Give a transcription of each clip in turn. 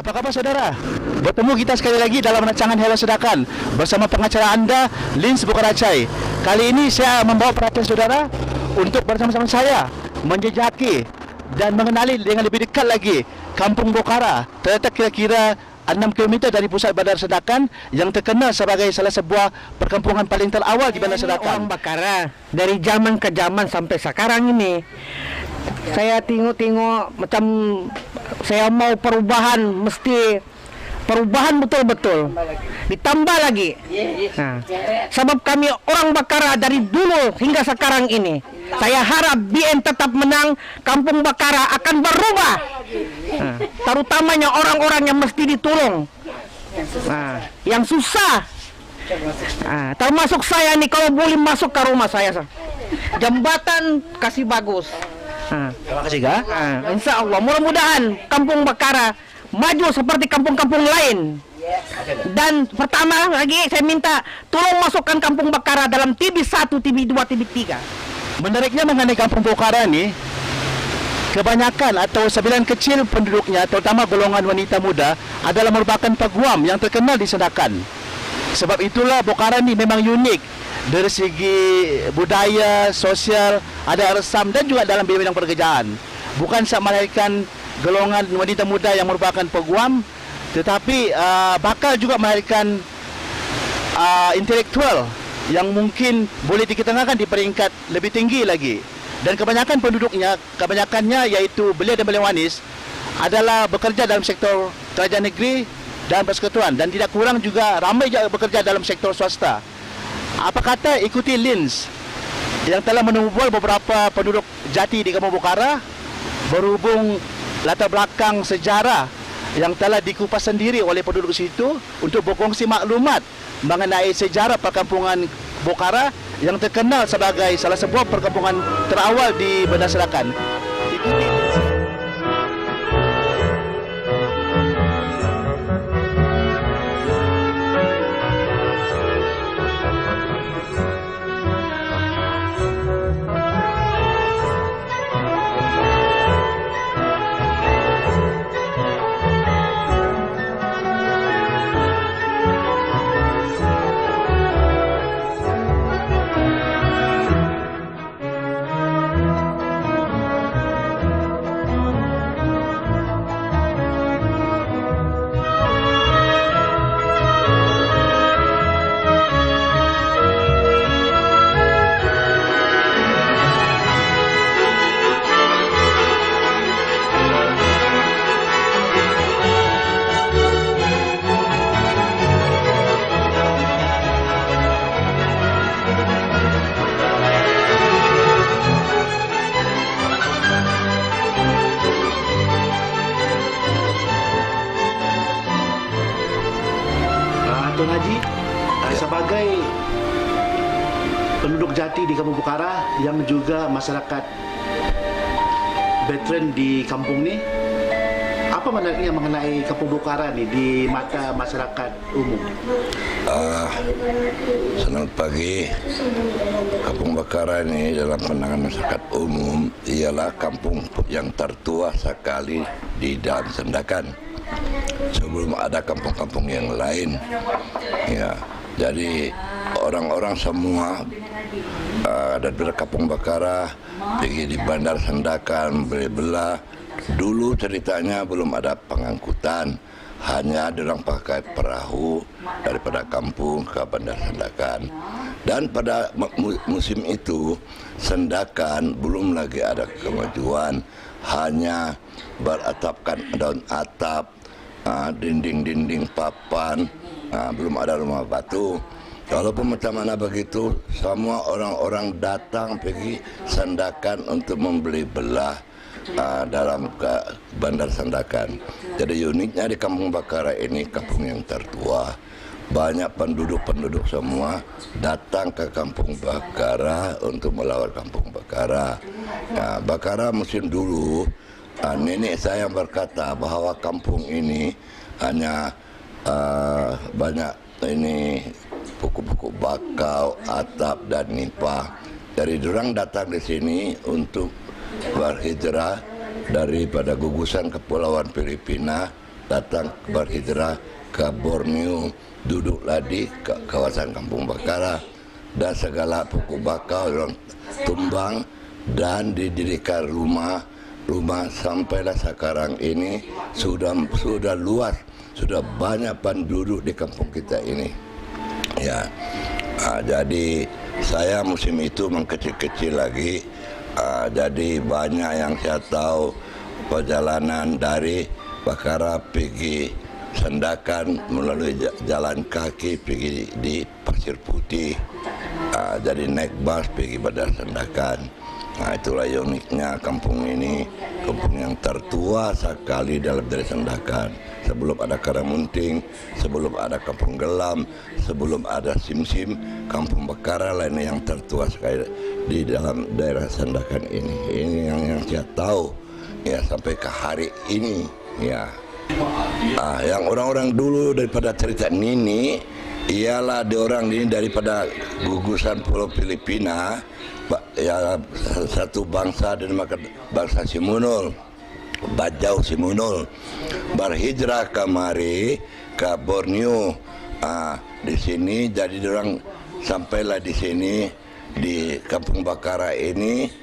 Apa khabar saudara? Bertemu kita sekali lagi dalam rancangan Hello Sedakan bersama pengacara anda Lins Bukaracai. Kali ini saya membawa perhatian saudara untuk bersama-sama saya menjejaki dan mengenali dengan lebih dekat lagi Kampung Bokara, terletak kira-kira 6 km dari pusat Bandar Sedakan yang terkenal sebagai salah sebuah perkampungan paling terawal di Bandar Sedakan. Orang Bokara dari zaman ke zaman sampai sekarang ini saya tengok-tengok macam saya mau perubahan, mesti perubahan betul-betul ditambah lagi. Sebab kami orang Bokara dari dulu hingga sekarang ini, saya harap BN tetap menang, Kampung Bokara akan berubah. Terutamanya orang-orang yang mesti ditolong, yang susah. Termasuk saya nih, kalau boleh masuk ke rumah saya, jembatan kasih bagus. Terima kasih Kak. Insya Allah mudah-mudahan Kampung Bokara maju seperti kampung-kampung lain. Dan pertama lagi saya minta tolong masukkan Kampung Bokara dalam TV1, TV2, TV3. Menariknya mengenai Kampung Bokara ni, kebanyakan atau sebilangan kecil penduduknya, terutama golongan wanita muda, adalah merupakan peguam yang terkenal di Sedakan. Sebab itulah Bokara ni memang unik dari segi budaya, sosial, ada resam dan juga dalam bidang pekerjaan. Bukan sahaja melahirkan golongan wanita muda yang merupakan peguam, tetapi bakal juga melahirkan intelektual yang mungkin boleh diketengahkan di peringkat lebih tinggi lagi. Dan kebanyakannya iaitu belia dan belia wanis adalah bekerja dalam sektor kerajaan negeri dan persekutuan, dan tidak kurang juga ramai juga bekerja dalam sektor swasta. Apa kata ikuti Lins yang telah menemubual beberapa penduduk jati di Kampung Bokara berhubung latar belakang sejarah yang telah dikupas sendiri oleh penduduk situ untuk berkongsi maklumat mengenai sejarah perkampungan Bokara yang terkenal sebagai salah sebuah perkampungan terawal di Bandar Sedakan. Ikuti Lins. Tuan Haji, sebagai penduduk jati di Kampung Bokara yang juga masyarakat veteran di kampung ni, apa menariknya mengenai Kampung Bokara ni di mata masyarakat umum? Selamat pagi. Kampung Bokara ini dalam pandangan masyarakat umum ialah kampung yang tertua sekali di dalam Sedakan. Sebelum ada kampung-kampung yang lain, ya. Jadi orang-orang semua ada di Kampung Bokara pergi di Bandar Sedakan beli belah. Dulu ceritanya belum ada pengangkutan, hanya orang pakai perahu daripada kampung ke Bandar Sedakan. Dan pada musim itu Sedakan belum lagi ada kemajuan, hanya beratapkan daun atap, dinding-dinding papan, belum ada rumah batu. Walaupun macam mana begitu, semua orang-orang datang pergi Sedakan untuk membeli belah dalam ke Bandar Sedakan. Jadi uniknya di Kampung Bokara ini kampung yang tertua. Banyak penduduk-penduduk semua datang ke Kampung Bokara untuk melawat Kampung Bokara. Bokara musim dulu, nenek saya yang berkata bahwa kampung ini hanya banyak ini pokok-pokok bakau, atap dan nipah. Jadi orang datang di sini untuk berhijrah daripada gugusan Kepulauan Filipina datang berhijrah ke Borneo, duduklah di kawasan Kampung Bakara, dan segala pokok bakau orang tumbang dan didirikan rumah sampailah sekarang ini sudah luas, sudah banyak penduduk di kampung kita ini. Ya, jadi saya musim itu mengkecil-kecil lagi. Jadi banyak yang saya tahu perjalanan dari Bakara pergi Sandakan melalui jalan kaki pergi di Pasir Putih. Jadi naik bus pergi pada Sandakan. Itulah uniknya kampung ini, kampung yang tertua sekali dalam dari Sandakan. Sebelum ada Karamunting, sebelum ada Kampung Gelam, sebelum ada Simsim, Kampung Bakara lah ini yang tertua sekali di dalam daerah Sandakan ini. Ini yang saya tahu ya sampai ke hari ini ya. Yang orang-orang dulu daripada cerita Nini ialah diorang ini daripada gugusan Pulau Filipina, ya satu bangsa dinamakan bangsa Simunul, Bajau Simunul, berhijrah kemari ke Borneo. Di sini jadi diorang sampailah di sini di Kampung Bakara ini.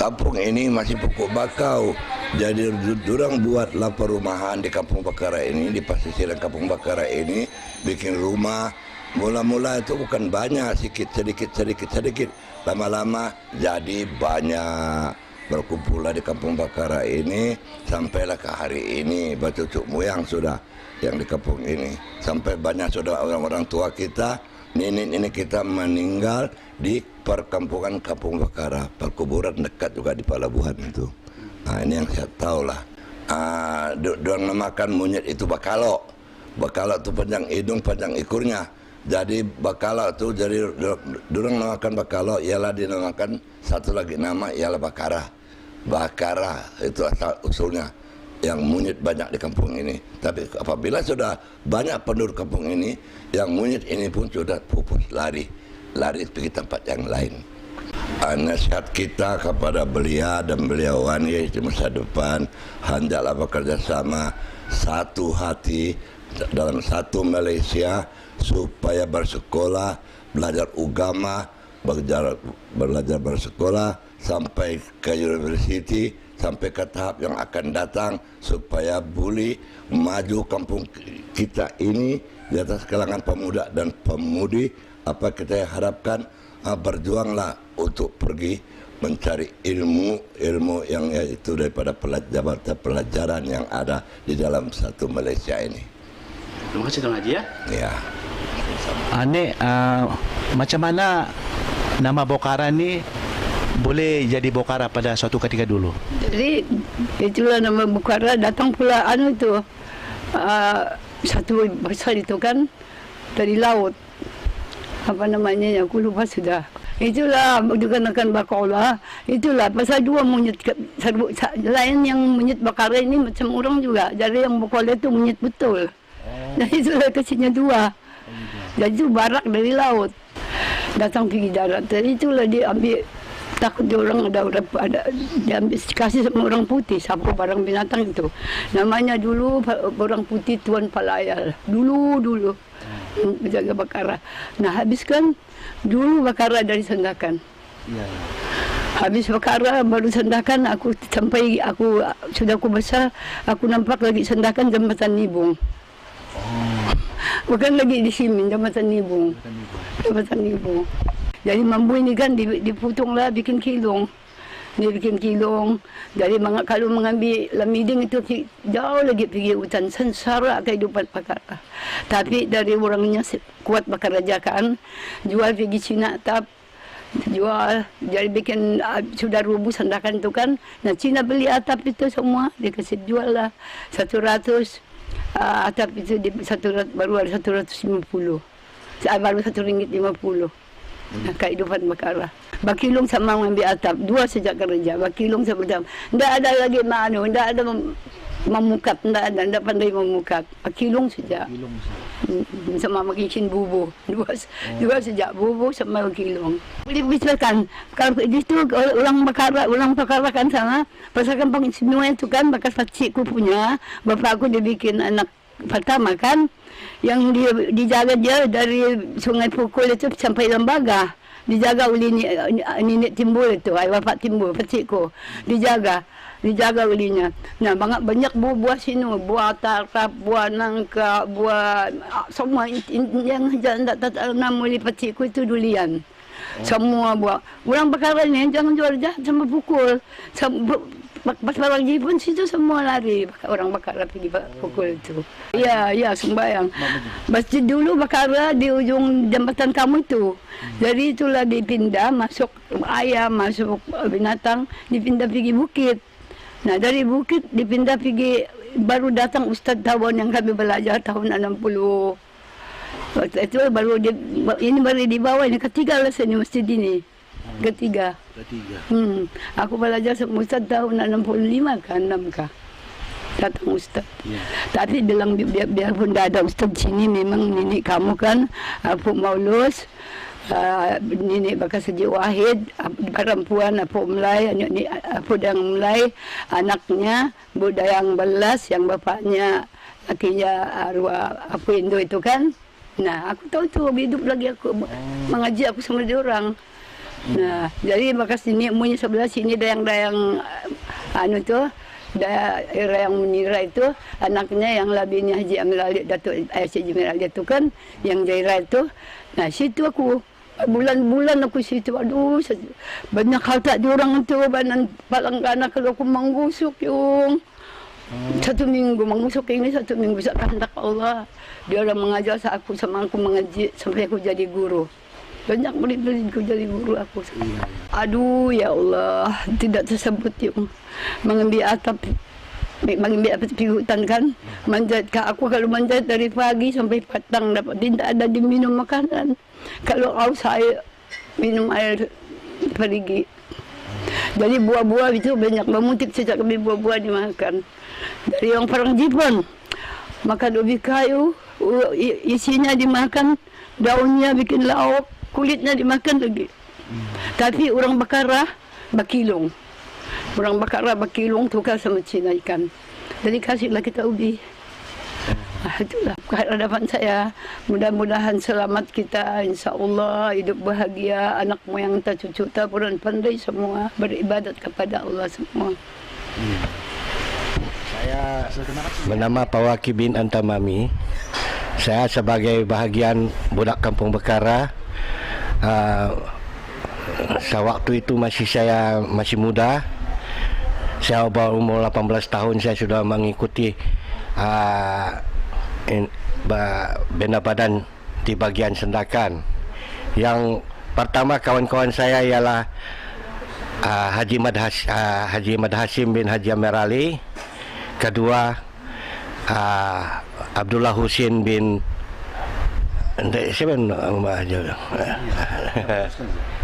Kampung ini masih pokok bakau. Jadi diorang buatlah perumahan di Kampung Bakara ini, di pesisiran Kampung Bakara ini, bikin rumah. Mula-mula itu bukan banyak, sedikit. Lama-lama jadi banyak. Berkumpullah di Kampung Bakara ini, sampailah ke hari ini, bercucuk moyang sudah yang di kampung ini. Sampai banyak sudah orang-orang tua kita, nenek kita meninggal di perkampungan Kampung Bakara. Perkuburan dekat juga di Palabuhan itu. Ini yang saya tahu lah. Diorang namakan monyet itu bakalo. Bakalo itu panjang hidung, panjang ekornya. Jadi bakalo itu, jadi diorang namakan bakalo, ialah dinamakan satu lagi nama ialah Bakara. Bakara itu asal usulnya, yang monyet banyak di kampung ini. Tapi apabila sudah banyak penduduk kampung ini, yang monyet ini pun sudah pupus lari pergi tempat yang lain. Nasihat kita kepada belia dan beliauan di masa depan, hendaklah bekerja sama satu hati dalam satu Malaysia supaya bersekolah, belajar agama, belajar bersekolah sampai ke universiti, sampai ke tahap yang akan datang supaya boleh maju kampung kita ini di atas kalangan pemuda dan pemudi. Apa kita harapkan, berjuanglah untuk pergi mencari ilmu yang yaitu daripada pelajaran yang ada di dalam satu Malaysia ini. Terima kasih Tuan Haji ya. Ya. Ane, macam mana nama Bokara ni boleh jadi Bokara pada suatu ketika dulu? Jadi itulah nama Bokara, datang pula satu besar itu kan dari laut. Apa namanya, aku lupa sudah. Itulah digunakan Bakala. Itulah pasal dua monyet lain yang monyet Bakara ini macam orang juga. Jadi yang Bakala itu monyet betul. Jadi itulah kecilnya dua. Jadi itu barak dari laut datang pergi darat. Jadi itulah dia ambil, takut dia orang ada dia ambil kasih sama orang putih siapa barang binatang itu. Namanya dulu orang putih Tuan Palayal. Dulu menjaga Bakara. Nah, habiskan dulu Bakara dari Sandakan. Ya. Habis Bakara baru Sandakan, aku sampai sudah besar, aku nampak lagi Sandakan Jambatan Nibung. Bukan lagi di sini Jambatan Nibung. Jadi mambu ini kan dipotonglah bikin kilong. Dia bikin kilong. Jadi kalau mengambil lamiding itu jauh lagi pergi hutan, sengsara kehidupan Bakara. Tapi dari orangnya kuat Bakara Jakaan, jual pergi Cina tap, jual, jadi bikin sudah rubuh Sandakan itu kan. Nah Cina beli atap itu semua, dia kasih jual lah 100. Atap itu baru ada 150. Baru RM1.50. Nah, kehidupan Bakara. Bakilong sama mengambil atap, dua sejak kerja. Bakilong sama jam. Tidak ada lagi tidak ada memukat, tidak pandai memukat. Kilung saja. Sama makin bubu. Dua sejak bubu sama kilung. Boleh misalkan kalau di situ orang bakar kan sana, pasal kampung semua itu kan bekas pakcikku punya, bapak aku dia bikin anak pertama kan, yang dia dijaga dia dari Sungai Pukul itu sampai Lembaga, dijaga oleh nenek Timbul itu, bapak Timbul, pakcikku, dijaga olehnya. Nah, banyak buah sini, buah tarap, buah nangka, buah semua yang jangan tak tanam oleh pakcikku itu durian. Semua buah. Orang bakaran ni jangan jual jahat sama pukul. Pas barang jipun situ semua lari. Orang bakar pergi pukul itu. Ya, sembahyang. Masjid dulu bakar di ujung jambatan kamu itu. Jadi itulah dipindah, masuk ayam, masuk binatang, dipindah pergi bukit. Nah, dari bukit dipindah pergi, baru datang Ustaz Tawon yang kami belajar tahun 60. Waktu itu baru ini baru dibawa, ini ketiga lah seni masjid ini. Ketiga. Aku belajar sama Ustaz tahun 65 kan, 6 kah. Datang Ustaz. Tapi dalam biarpun dah ada Ustaz sini, memang nenek kamu kan, Apu Maulus, nenek Bakar Saji Wahid, perempuan Apu Mulai, Apu Dayang Mulai, anaknya Bu Dayang Belas, yang bapaknya lakinya arwah Apu Indo itu kan. Nah, aku tahu tu hidup lagi aku mengaji aku sama dia orang. Nah, jadi bekas ini punya sebelah sini dayang-dayang daerah yang menira itu, anaknya yang labinya Haji Amir Ali, Datuk Haji Amir Ali itu kan, yang Jaira itu. Nah, situ aku bulan-bulan aku situ. Aduh, banyak hal tak diorang itu, palang-palang kalau aku menggusuk yung. 1 minggu mengusuk ini, 1 minggu kehendak Allah. Dia orang mengajar aku sama aku mengaji sampai aku jadi guru. Banyak murid-muridku jadi guru aku. Aduh ya Allah, tidak tersebut yung mengambil atap pergi hutan kan, manjat ke aku. Kalau manjat dari pagi sampai petang dapat, tidak ada diminum makanan. Kalau haus saya minum air perigi. Jadi buah-buah itu banyak memutik sejak kami buah-buah dimakan. Dari yang perang Jepun, makan ubi kayu, isinya dimakan, daunnya bikin lauk, kulitnya dimakan lagi. Tapi orang Bakara bakilung. Orang Bakara bakilung tukar sama Cina ikan. Jadi kasihlah kita ubi. Itulah kehadapan saya. Mudah-mudahan selamat kita, insya-Allah hidup bahagia, anak moyang kita, cucu kita, puran pandai semua beribadat kepada Allah semua. Saya bernama Pawaki bin Antamami. Saya sebagai bahagian budak kampung Bekara. Sewaktu itu saya masih muda. Saya baru umur 18 tahun, saya sudah mengikuti bina badan di bagian Sendakan. Yang pertama kawan-kawan saya ialah Haji Mad Hashim bin Haji Amir Ali. Kedua Abdullah Husin bin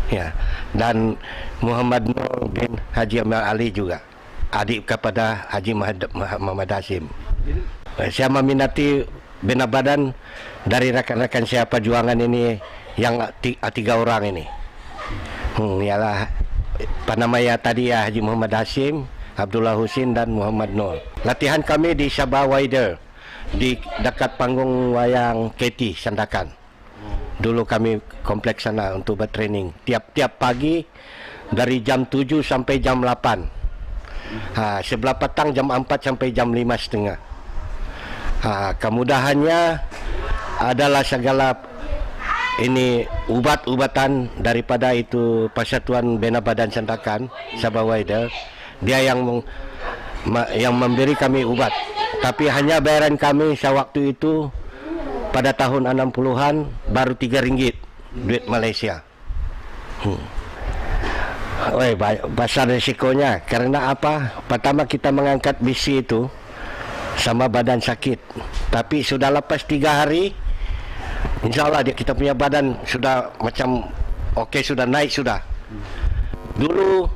ya, dan Muhammad Nur bin Haji Amir Ali juga, adik kepada Haji Muhammad Hashim. Saya meminati bina badan dari rekan-rekan saya perjuangan ini yang 3 orang ini. Ialah namanya tadi ya, Haji Muhammad Hashim, Abdullah Husin dan Muhammad Nur. Latihan kami di Sabah Wider, di dekat panggung wayang KT Sandakan. Dulu kami kompleks sana untuk bertraining. Tiap-tiap pagi dari jam 7 sampai jam 8. Sebelah petang jam 4 sampai jam 5.30. Kemudahannya adalah segala ini ubat-ubatan daripada itu Persatuan Bina Badan Sandakan Sabah Wider. Dia yang memberi kami ubat. Tapi hanya bayaran kami sewaktu itu pada tahun 60-an baru RM3 duit Malaysia. Besar risikonya. Karena apa? Pertama kita mengangkat bisi itu sama badan sakit. Tapi sudah lepas 3 hari, insya-Allah kita punya badan sudah macam okey, sudah naik sudah. Dulu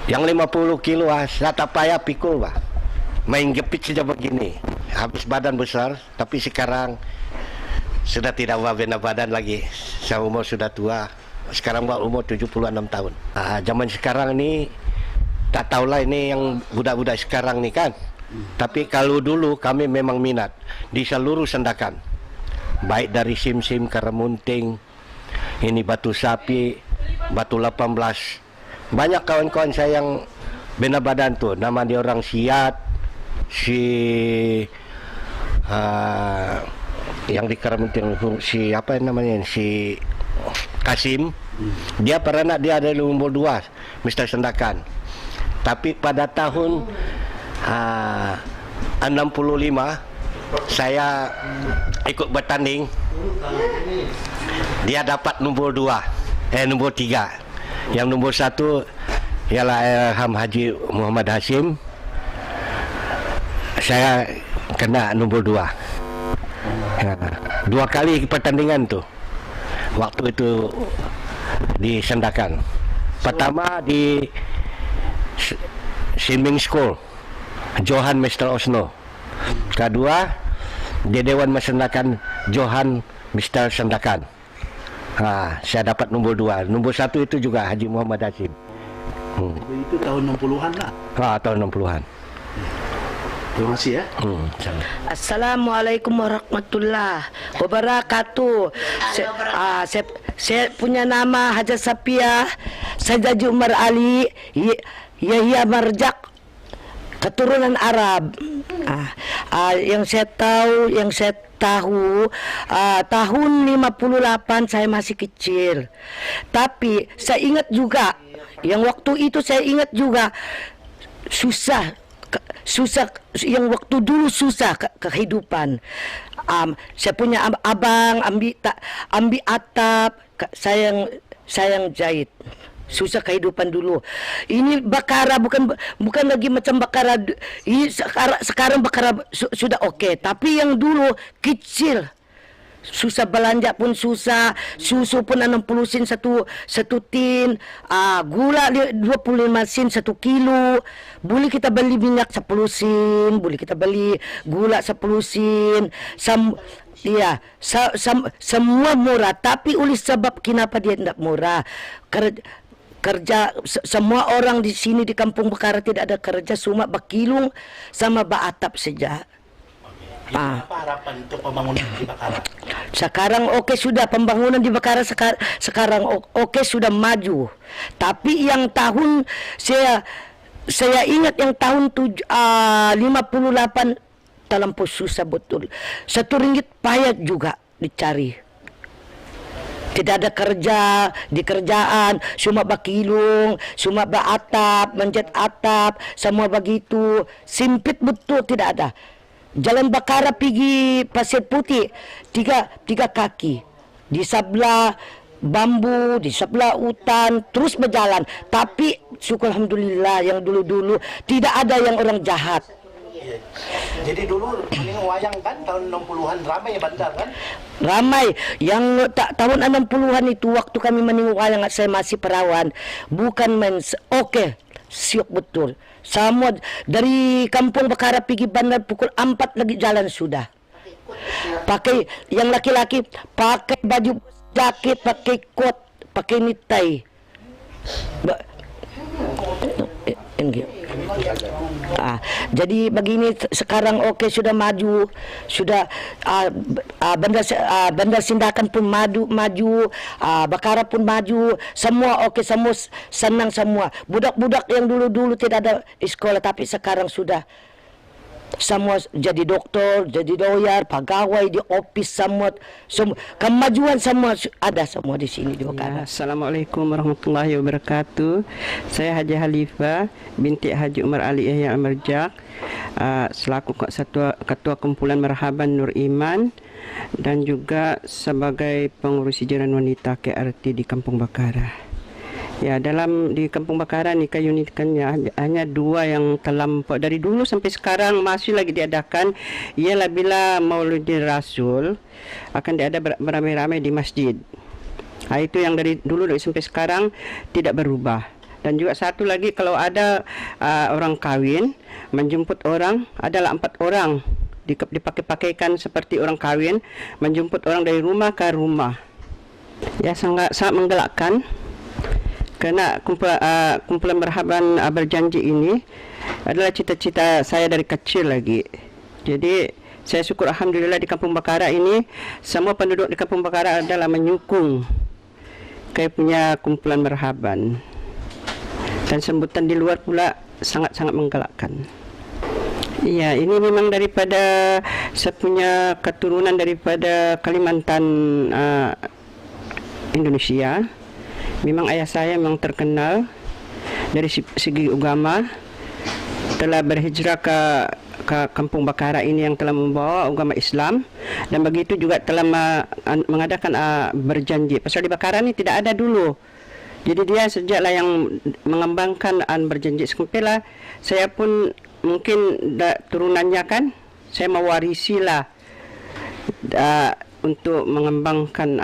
yang 50 kilo saya tak payah pikul main gepit saja begini. Habis badan besar, tapi sekarang sudah tidak bawa bina badan lagi. Saya umur sudah tua. Sekarang umur 76 tahun. Zaman sekarang ini tak tahulah ini yang budak-budak sekarang ni kan. Tapi kalau dulu kami memang minat di seluruh Sandakan. Baik dari sim-sim, Karamunting, ini Batu Sapi, Batu 18. Banyak kawan-kawan saya yang bina badan tu. Nama dia orang Siat, yang di Karamunting si apa namanya, si Kasim. Dia pernah dia ada umur 2 Mr. Sandakan. Tapi pada tahun 65 saya ikut bertanding. Dia dapat nombor 3. Yang nombor 1 ialah Ilham Haji Muhammad Hashim. Saya kena nombor 2. 2 kali pertandingan tu. Waktu itu di Sandakan. Pertama di Swimming School, Johan Mr. Osno. Kedua di Dewan Sandakan, Johan Mr. Sandakan. Saya dapat nombor 2. Nombor 1 itu juga Haji Muhammad Hashim. Itu tahun 60-an lah. Tahun 60-an. Terima kasih ya. Assalamualaikum warahmatullahi wabarakatuh. Saya punya nama Haja Sapiah, saya Haji Umar Ali, Yahya Marjak, keturunan Arab. Yang saya tahu tahun 58 saya masih kecil. Tapi saya ingat juga, yang waktu itu saya ingat juga susah yang waktu dulu susah kehidupan. Saya punya abang ambil atap, sayang jahit. Susah kehidupan dulu. Ini Bakara bukan lagi macam Bakara. Ini sekarang Bakara sudah oke. Tapi yang dulu kecil. Susah belanja pun susah, susu pun 60 sen satu tin, gula 25 sen 1 kilo, boleh kita beli minyak 10 sen, boleh kita beli gula 10 sen, semua murah. Tapi oleh sebab kenapa dia tidak murah, kerja semua orang di sini di Kampung Bakara tidak ada kerja, cuma bakilung sama baatap saja. Apa harapan untuk pembangunan di Bakara? Sekarang sudah pembangunan di Bakara sekarang sudah maju. Tapi yang tahun saya ingat yang tahun 58 terlampau susah betul. RM1 payah juga dicari. Tidak ada kerja di kerjaan, cuma bakilung, cuma baatap, manjat atap, semua begitu. Sempit betul, tidak ada. Jalan Bakara pergi Pasir Putih 3 kaki. Di sebelah bambu, di sebelah hutan, terus berjalan. Tapi syukur alhamdulillah yang dulu-dulu tidak ada yang orang jahat. Jadi dulu menengok wayang kan tahun 60-an ramai bandar kan? Ramai. Yang tahun 60-an itu waktu kami menengok wayang saya masih perawan. Bukan main. Siok betul. Semua dari Kampung Bakara pergi bandar pukul 4 lagi jalan sudah. Pakai yang laki-laki pakai baju jaket, pakai kot, pakai nitai. Jadi begini sekarang sudah maju, sudah bandar Sandakan pun maju, Bakara pun maju, semua semua senang semua. Budak-budak yang dulu-dulu tidak ada di sekolah tapi sekarang sudah semua jadi doktor, jadi lawyer, pegawai di office semua kemajuan semua ada semua di sini di Bakara. Assalamualaikum warahmatullahi wabarakatuh. Saya Haji Halifah binti Haji Umar Ali Yahya Marjak, selaku ketua kumpulan Marhaban Nur Iman dan juga sebagai pengurus hijrah wanita KRT di Kampung Bakara. Ya, di Kampung Bakara nikah unikannya hanya 2 yang terlampau dari dulu sampai sekarang masih lagi diadakan, ialah bila Maulidin Rasul akan diada beramai-ramai di masjid. Itu yang dari dulu sampai sekarang tidak berubah. Dan juga satu lagi, kalau ada orang kawin menjemput orang, adalah 4 orang dipakai-pakaikan seperti orang kawin, menjemput orang dari rumah ke rumah. Ya, sangat menggelakkan. Kerana kumpulan Marhaban Berjanji ini adalah cita-cita saya dari kecil lagi. Jadi saya syukur alhamdulillah di Kampung Bakara ini semua penduduk di Kampung Bakara adalah menyokong saya punya kumpulan Marhaban. Dan sambutan di luar pula sangat-sangat menggalakkan. Iya, ini memang daripada saya punya keturunan daripada Kalimantan Indonesia. Memang ayah saya memang terkenal dari segi agama, telah berhijrah ke Kampung Bakara ini yang telah membawa agama Islam, dan begitu juga telah mengadakan berjanji. Pasal di Bakara ini tidak ada dulu. Jadi dia sejaklah yang mengembangkan berjanji. Sekempalah saya pun mungkin turunannya kan, saya mewarisilah untuk mengembangkan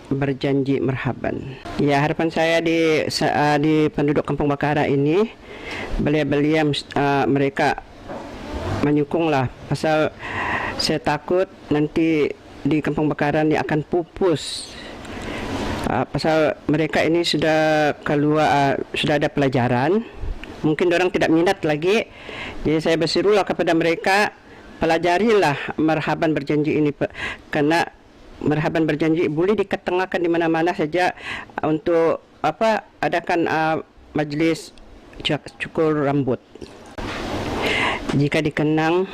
berjanji Marhaban. Ya, harapan saya di penduduk Kampung Bakara ini, belia-belia mereka menyokonglah. Pasal saya takut nanti di Kampung Bakara ini akan pupus. Pasal mereka ini sudah keluar, sudah ada pelajaran. Mungkin orang tidak minat lagi. Jadi saya berserulah kepada mereka, pelajarilah Marhaban Berjanji ini, karena Marhaban Berjanji boleh diketengahkan di mana-mana saja untuk adakan majlis cukur rambut. Jika dikenang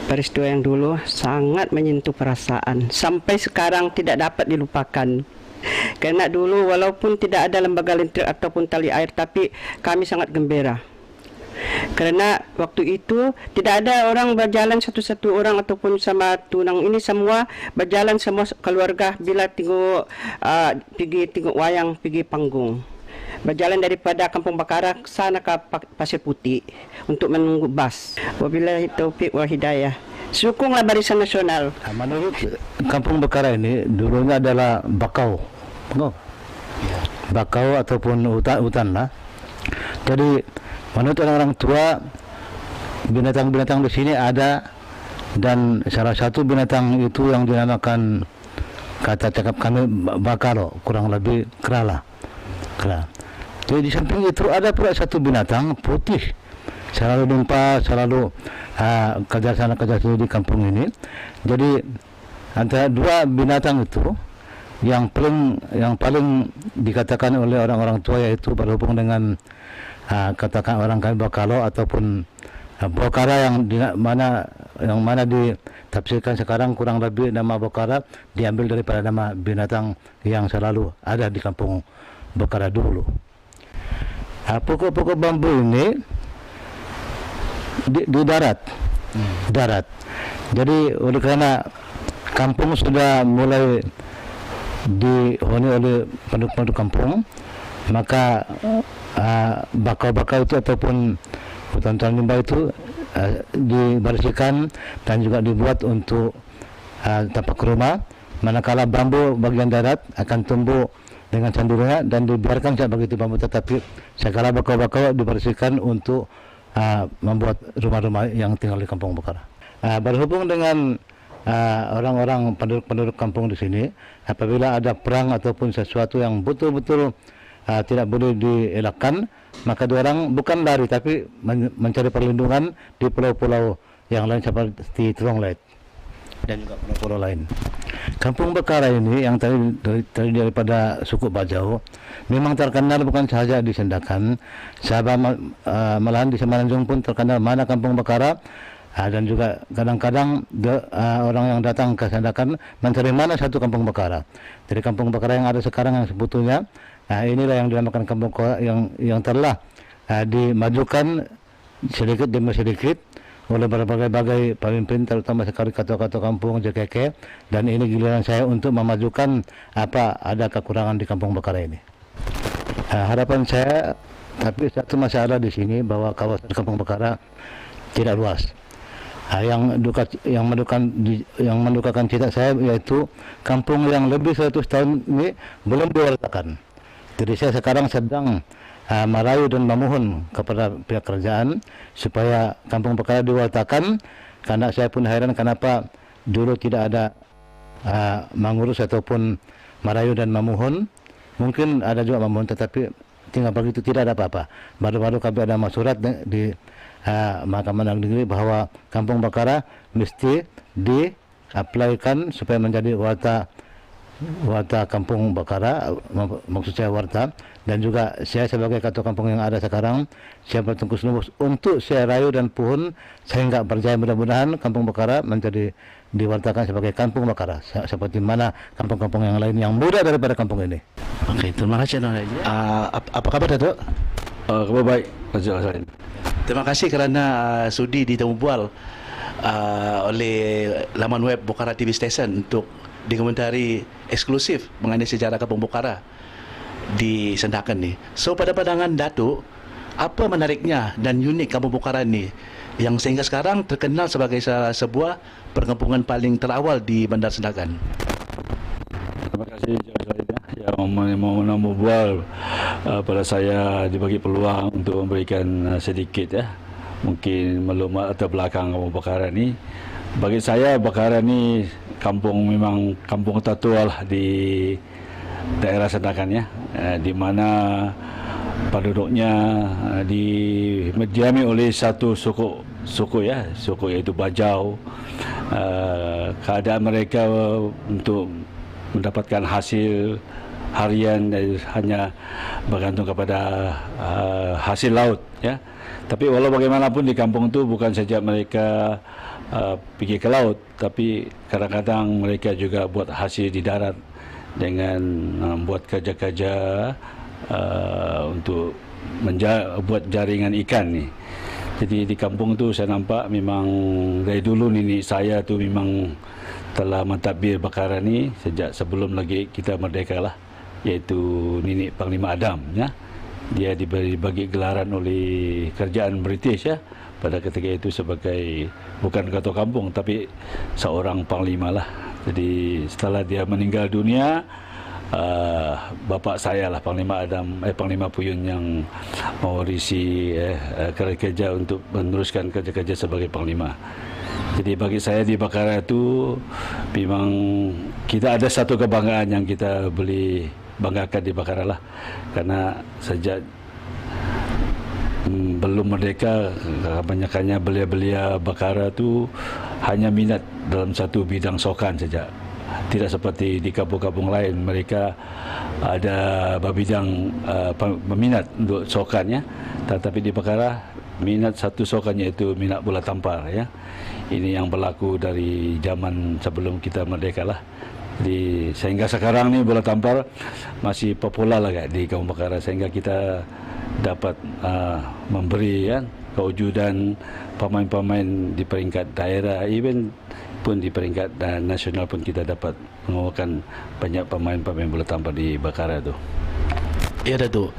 peristiwa yang dulu sangat menyentuh perasaan, sampai sekarang tidak dapat dilupakan. Karena dulu walaupun tidak ada lembaga lentera ataupun tali air, tapi kami sangat gembira. Kerana waktu itu tidak ada orang berjalan satu-satu orang ataupun sama tunang ini, semua berjalan semua keluarga bila tengok pergi tengok wayang, pergi panggung. Berjalan daripada Kampung Bakara sana ke Pasir Putih untuk menunggu bas. Wabillahi taufik wal hidayah. Sokonglah Barisan Nasional. Menurut Kampung Bakara ini dulunya adalah bakau. Bakau ataupun hutan lah. Jadi menurut orang-orang tua, binatang-binatang di sini ada, dan salah satu binatang itu yang dinamakan, kata cakap kami, bakalo, kurang lebih kerala. Jadi di samping itu ada pula satu binatang putih, selalu numpa, selalu kerja sana kerja sini di kampung ini. Jadi antara dua binatang itu yang paling dikatakan oleh orang-orang tua yaitu berhubung dengan katakan orang kami bakalo ataupun bokara yang mana ditafsirkan sekarang kurang lebih nama bokara diambil daripada nama binatang yang selalu ada di Kampung Bakara dulu. Pokok-pokok bambu ini di darat. Jadi oleh karena kampung sudah mulai dihuni oleh penduduk kampung, maka bakau-bakau itu ataupun hutan-hutan limbah itu dibersihkan dan juga dibuat untuk tapak rumah. Manakala bambu bagian darat akan tumbuh dengan sandurnya dan dibiarkan saja begitu bambu, tetapi segala bakau-bakau dibersihkan untuk membuat rumah-rumah yang tinggal di Kampung Bakara. Berhubung dengan orang-orang penduduk kampung di sini, apabila ada perang ataupun sesuatu yang betul-betul tidak boleh dielakkan, maka diorang bukan lari tapi mencari perlindungan di pulau-pulau yang lain seperti Tronglet dan juga pulau-pulau lain. Kampung Bakara ini yang tadi daripada suku Bajau memang terkenal bukan sahaja di Sandakan, malahan di Semenanjung pun terkenal mana Kampung Bakara. Dan juga kadang-kadang orang yang datang ke Sandakan mencari mana satu Kampung Bakara. Dari Kampung Bakara yang ada sekarang yang sebetulnya inilah yang dinamakan Kampung Bakara yang telah dimajukan sedikit demi sedikit oleh berbagai pemimpin, terutama sekali ketua-ketua kampung JKK, dan ini giliran saya untuk memajukan ada kekurangan di Kampung Bakara ini. Harapan saya, tapi satu masalah di sini bahwa kawasan Kampung Bakara tidak luas. Yang mendukakan cita saya yaitu kampung yang lebih 100 tahun ini belum diwartakan. Jadi saya sekarang sedang merayu dan memohon kepada pihak kerajaan supaya Kampung Bakara diwartakan, karena saya pun heran kenapa dulu tidak ada mengurus ataupun merayu dan memohon. Mungkin ada juga memohon tetapi tinggal begitu, tidak ada apa-apa. Baru-baru kami ada surat di Mahkamah Negeri bahwa Kampung Bakara mesti di-apply-kan supaya menjadi warta Kampung Bakara, maksud saya warta. Dan juga saya sebagai ketua kampung yang ada sekarang, saya bertungkus lumus untuk saya rayu dan pohon sehingga berjaya, mudah-mudahan Kampung Bakara menjadi diwartakan sebagai Kampung Bakara seperti mana kampung-kampung yang lain yang muda daripada kampung ini. Okey, terima kasih Tuan Haji. Apa kabar Datuk? Khabar baik, Raja Hasan. Terima kasih kerana sudi ditemu bual oleh laman web Bukhara TV Station untuk dikomentari eksklusif mengenai sejarah Kampung Bakara di Sandakan ni. So pada pandangan Datuk, apa menariknya dan unik Kampung Bakara ni yang sehingga sekarang terkenal sebagai sebuah perkampungan paling terawal di Bandar Sandakan? Terima kasih yang mau menambah bual pada saya dibagi peluang untuk memberikan sedikit mungkin maklumat latar belakang Kampung Bakara ni. Bagi saya Bakara ni memang kampung tertua lah di daerah Sandakan di mana penduduknya didiami oleh satu suku iaitu Bajau. Keadaan mereka untuk mendapatkan hasil harian hanya bergantung kepada hasil laut Tapi walau bagaimanapun di kampung itu bukan saja mereka pergi ke laut, tapi kadang-kadang mereka juga buat hasil di darat dengan buat kerja-kerja untuk buat jaringan ikan ni. Jadi di kampung tu saya nampak memang dari dulu nenek saya tu memang telah mentadbir Bakara ni sejak sebelum lagi kita merdeka lah, iaitu nenek Panglima Adam Dia dibagi gelaran oleh kerajaan British pada ketika itu sebagai bukan ketua kampung tapi seorang panglima lah. Jadi setelah dia meninggal dunia, bapa saya lah Panglima Puyun yang mewarisi kerja untuk meneruskan kerja-kerja sebagai panglima. Jadi bagi saya di Bakara itu memang kita ada satu kebanggaan yang kita boleh banggakan di Bakara lah, karena sejak belum merdeka kebanyakannya belia-belia Bakara tu hanya minat dalam satu bidang sokan saja. Tidak seperti di kampung-kampung lain, mereka ada berbidang minat untuk sokan tetapi di Bakara minat satu sokan iaitu minat bola tampar Ini yang berlaku dari zaman sebelum kita merdeka lah. Jadi sehingga sekarang ni bola tampar masih popular lah di Kampung Bakara, sehingga kita dapat memberi kewujudan pemain-pemain di peringkat daerah, even pun di peringkat nasional pun kita dapat menguatkan banyak pemain-pemain bola tampar di Bakara tu. Ya Datuk,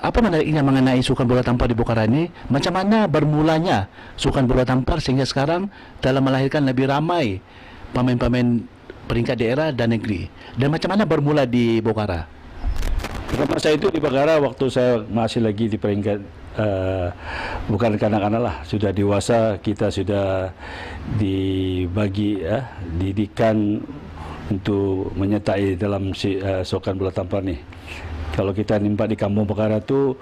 apa menariknya mengenai sukan bola tampar di Bakara ini? Macam mana bermulanya sukan bola tampar sehingga sekarang telah melahirkan lebih ramai pemain-pemain peringkat daerah dan negeri, dan macam mana bermula di Bakara? Pada masa itu di Bakara waktu saya masih lagi di peringkat bukan kanak-kanak lah, sudah dewasa, kita sudah dibagi didikan untuk menyertai dalam sukan bola tampar ni. Kalau kita nampak di Kampung Bakara tu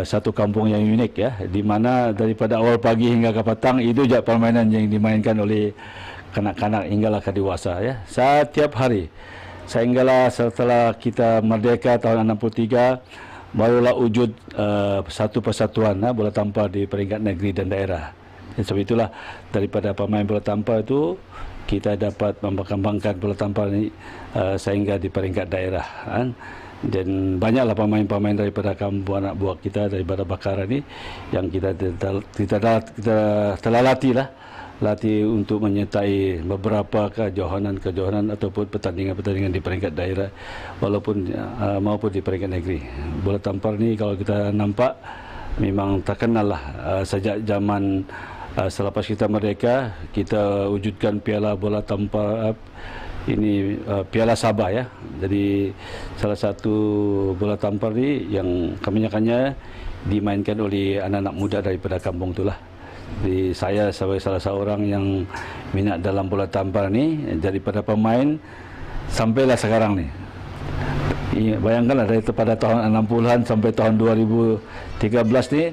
satu kampung yang unik di mana daripada awal pagi hingga ke petang itu je permainan yang dimainkan oleh kanak-kanak hinggalah ke dewasa setiap hari. Sehinggalah setelah kita merdeka tahun 63 barulah wujud satu persatuan bola tampar di peringkat negeri dan daerah. Dan sebab itulah daripada pemain bola tampar itu kita dapat memperkembangkan bola tampar ini sehingga di peringkat daerah. Dan banyaklah pemain-pemain daripada kampung anak buah kita daripada Bakara ni yang kita telah latih untuk menyertai beberapa kejohanan ataupun pertandingan-pertandingan di peringkat daerah maupun di peringkat negeri. Bola tampar ni kalau kita nampak memang terkenal lah sejak zaman selepas kita merdeka, kita wujudkan piala bola tampar ini Piala Sabah ya. Jadi salah satu bola tampar ni yang kebanyakannya dimainkan oleh anak-anak muda daripada kampung itulah. Jadi saya sebagai salah seorang yang minat dalam bola tampar ni, daripada pemain sampailah sekarang ni. Bayangkanlah daripada tahun 60-an sampai tahun 2013 ni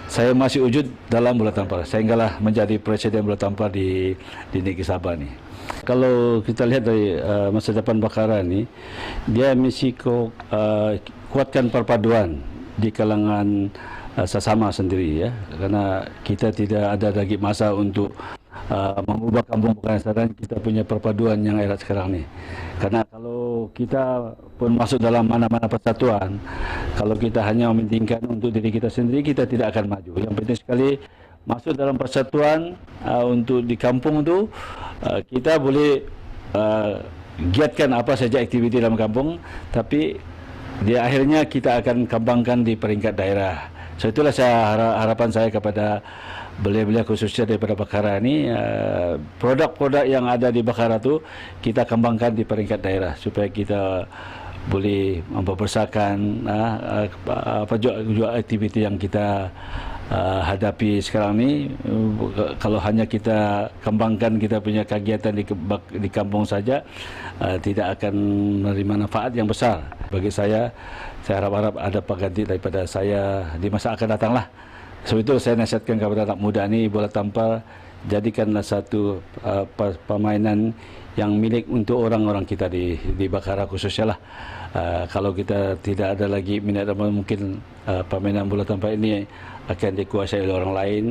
saya masih wujud dalam bola tampar sehinggalah menjadi presiden bola tampar di Negeri Sabah ni. Kalau kita lihat dari masa depan Bakara ni, dia mesti kuatkan perpaduan di kalangan sesama sendiri ya, karena kita tidak ada lagi masa untuk mengubah kampung Bakara sekarang. Kita punya perpaduan yang erat sekarang ni, karena kalau kita pun masuk dalam mana-mana persatuan, kalau kita hanya mementingkan untuk diri kita sendiri, kita tidak akan maju. Yang penting sekali masuk dalam persatuan untuk di kampung tu, kita boleh giatkan apa saja aktiviti dalam kampung, tapi di akhirnya kita akan kembangkan di peringkat daerah. So itulah harapan saya kepada belia-belia khususnya daripada Bakara ini, produk-produk yang ada di Bakara tu kita kembangkan di peringkat daerah supaya kita boleh memperbesarkan apa juga aktiviti yang kita hadapi sekarang ni. Kalau hanya kita kembangkan kita punya kegiatan di kampung saja, tidak akan menerima manfaat yang besar. Bagi saya harap ada pengganti daripada saya di masa akan datang lah. Sebab itu saya nasihatkan kepada anak muda ni, bola tampar jadikanlah satu permainan yang milik untuk orang-orang kita di Bakara khususnya lah. Kalau kita tidak ada lagi minat, mungkin permainan bola tampar ini akan dikuasai oleh orang lain.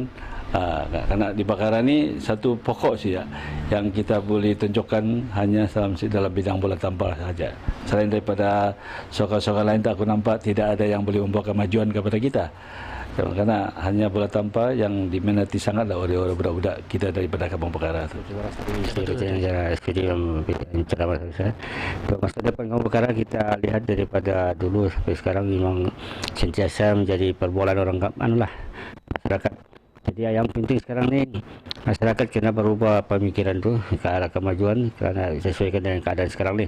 Karena di Bakara ni satu pokok saja yang kita boleh tunjukkan hanya dalam bidang bola tampar saja. Selain daripada soka-soka lain, tak aku nampak tidak ada yang boleh membawa kemajuan kepada kita. Karena hanya bola tampar yang diminati sangatlah oleh budak-budak kita daripada kampung Bakara tu. Terima kasih SPD yang ceramah saya. Untuk masa depan kampung Bakara kita lihat daripada dulu sampai sekarang memang sentiasa menjadi perbualan orang masyarakat. Jadi yang penting sekarang ni masyarakat kena berubah pemikiran tu ke arah kemajuan kerana sesuaikan dengan keadaan sekarang ni.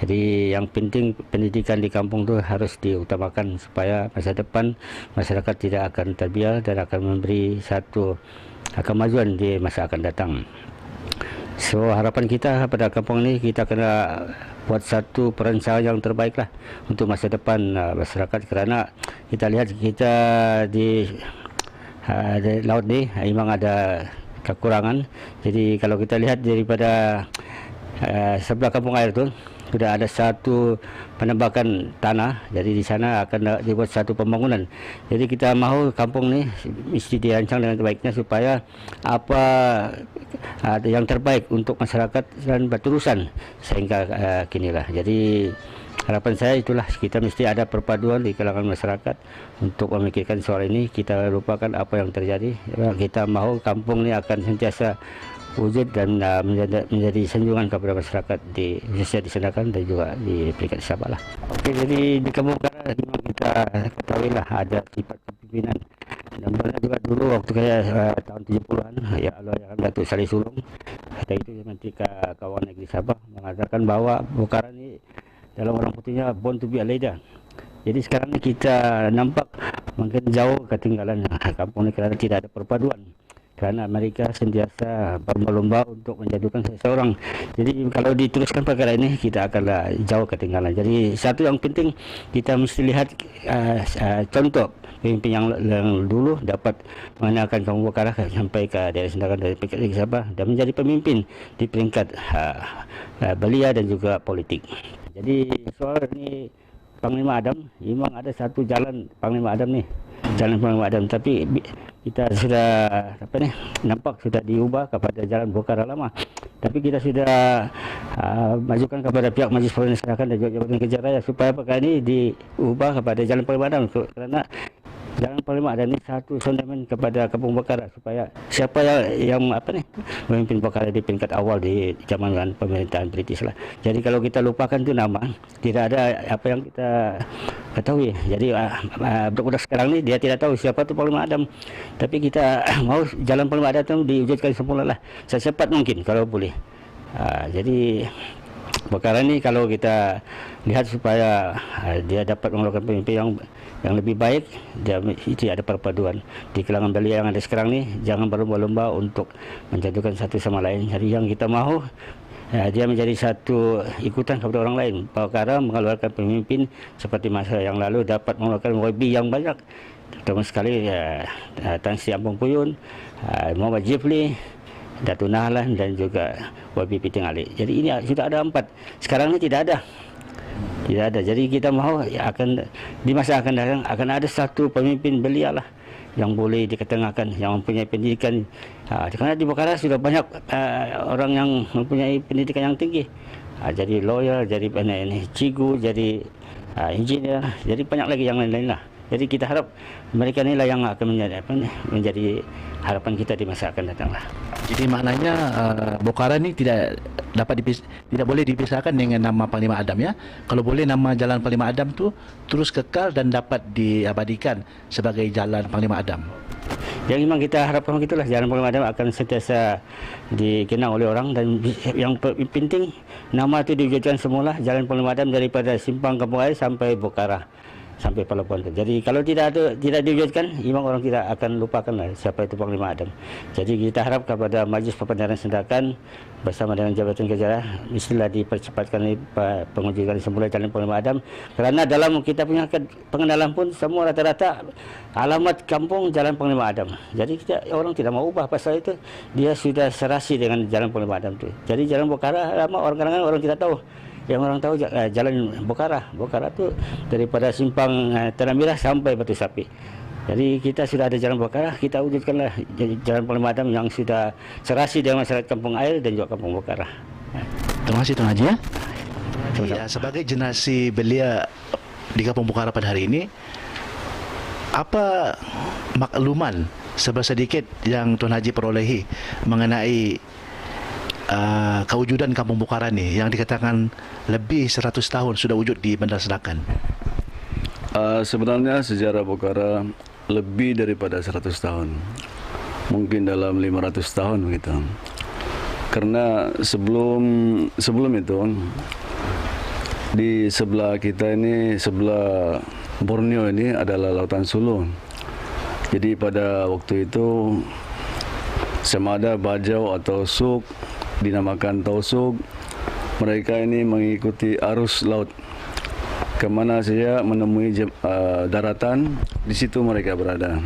Jadi yang penting pendidikan di kampung tu harus diutamakan supaya masa depan masyarakat tidak akan terbiar dan akan memberi satu kemajuan di masa akan datang. So harapan kita pada kampung ni, kita kena buat satu perancangan yang terbaik lah untuk masa depan masyarakat, kerana kita lihat kita di laut ni memang ada kekurangan. Jadi kalau kita lihat daripada sebelah kampung air tu sudah ada satu penembakan tanah, jadi di sana akan dibuat satu pembangunan. Jadi kita mahu kampung ni mesti dirancang dengan terbaiknya supaya apa yang terbaik untuk masyarakat dan berterusan sehingga kinilah. Jadi harapan saya itulah, kita mesti ada perpaduan di kalangan masyarakat untuk memikirkan soal ini. Kita lupakan apa yang terjadi. Kita mahu kampung ini akan sentiasa wujud dan menjadi sanjungan kepada masyarakat khususnya di Sandakan dan juga di peringkat Sabah lah. Okey, jadi di kampung Bakara memang kita ketahuilah ada sifat kepimpinan. Dan pernah juga dulu waktu saya tahun 70-an, ya Allah yang Datuk Saleh Sulong, kata itu Menteri Kawanan Negeri Sabah mengatakan bahawa Bakara ni dalam orang putihnya born to be a leader. Jadi sekarang ni kita nampak mungkin jauh ketinggalan kampung ni kerana tidak ada perpaduan. Kerana mereka sentiasa berlomba untuk menjadikan seseorang. Jadi kalau diteruskan perkara ini, kita akan jauh ketinggalan. Jadi satu yang penting, kita mesti lihat contoh pemimpin yang dulu dapat mengenalkan kampung Bakara sampai ke daerah Sandakan dari peringkat Negeri Sabah dan menjadi pemimpin di peringkat belia dan juga politik. Jadi soal ni Panglima Adam, memang ada satu jalan Panglima Adam ni, jalan Panglima Adam, tapi kita sudah nampak sudah diubah kepada jalan Bakara lama. Tapi kita sudah majukan kepada pihak Majlis Permusyawaratan dan juga Jabatan Kerja Raya supaya perkara ini diubah kepada jalan Panglima Adam, kerana jalan Panglima Adam ini satu sondaman kepada kampung Bakara supaya siapa yang memimpin Bakara di peringkat awal di zaman pemerintahan British lah. Jadi kalau kita lupakan tu nama, tidak ada apa yang kita ketahui. Jadi budak-budak sekarang ni dia tidak tahu siapa tu Panglima Adam. Tapi kita mau jalan Panglima Adam tu diwujudkan semula lah secepat mungkin kalau boleh. Jadi Perkara ni kalau kita lihat supaya dia dapat mengeluarkan pemimpin yang lebih baik, dia itu ada perpaduan di kalangan belia yang ada sekarang ni. Jangan berlomba-lomba untuk menjatuhkan satu sama lain. Jadi yang kita mahu dia menjadi satu ikutan kepada orang lain. Perkara mengeluarkan pemimpin seperti masa yang lalu dapat mengeluarkan YB yang banyak. Terutama sekali Tan Sri Ampong Puyun, Muhammad Jifli, Datuk Nahlan dan juga YB Piting Ali. Jadi ini sudah ada 4. Sekarang ini tidak ada. Tidak ada. Jadi kita mahu akan di masa akan datang akan ada satu pemimpin belia lah yang boleh diketengahkan, yang mempunyai pendidikan. Karena di Bukhara sudah banyak orang yang mempunyai pendidikan yang tinggi. Jadi lawyer, jadi cikgu, jadi engineer, jadi banyak lagi yang lain-lain lah. Jadi kita harap mereka inilah yang akan menjadi harapan kita di masa akan datang lah. Jadi maknanya Bukhara ni tidak boleh dipisahkan dengan nama Panglima Adam ya. Kalau boleh nama Jalan Panglima Adam tu terus kekal dan dapat diabadikan sebagai Jalan Panglima Adam. Yang memang kita harapkan gitulah, Jalan Panglima Adam akan sentiasa dikenang oleh orang, dan yang penting nama itu diwujudkan semula Jalan Panglima Adam daripada Simpang Kampung Air sampai Bukhara, sampai pelabuhan itu. Jadi kalau tidak diwujudkan, memang orang tidak akan lupakan lah siapa itu Panglima Adam. Jadi kita harap kepada Majlis Perpanjangan Sendakan bersama dengan Jabatan Kerajaan mestilah dipercepatkan pengujudan semula Jalan Panglima Adam, kerana dalam kita punya pengenalan pun semua rata-rata alamat kampung Jalan Panglima Adam. Jadi orang tidak mau ubah pasal itu, dia sudah serasi dengan Jalan Panglima Adam itu. Jadi Jalan Bukhara lama kadang-kadang orang tidak tahu. Yang orang tahu Jalan Bukhara. Bukhara tu daripada Simpang Tanah Merah sampai Batu Sapi. Jadi kita sudah ada Jalan Bukhara, kita wujudkanlah Jalan Panglima Adam yang sudah serasi dengan masyarakat Kampung Air dan juga Kampung Bukhara. Terima kasih Tuan Haji ya. Ya, sebagai generasi belia di Kampung Bukhara pada hari ini, apa makluman sedikit yang Tuan Haji perolehi mengenai kewujudan Kampung Bukhara ni yang dikatakan lebih 100 tahun sudah wujud di Bandar Sendakan? Sebenarnya sejarah Bukhara lebih daripada 100 tahun. Mungkin dalam 500 tahun begitu. Karena sebelum itu di sebelah kita ini, sebelah Borneo ini adalah Lautan Sulu. Jadi pada waktu itu sama ada Bajau atau Suk, dinamakan Tausuk, mereka ini mengikuti arus laut. Kemana saja menemui daratan, di situ mereka berada.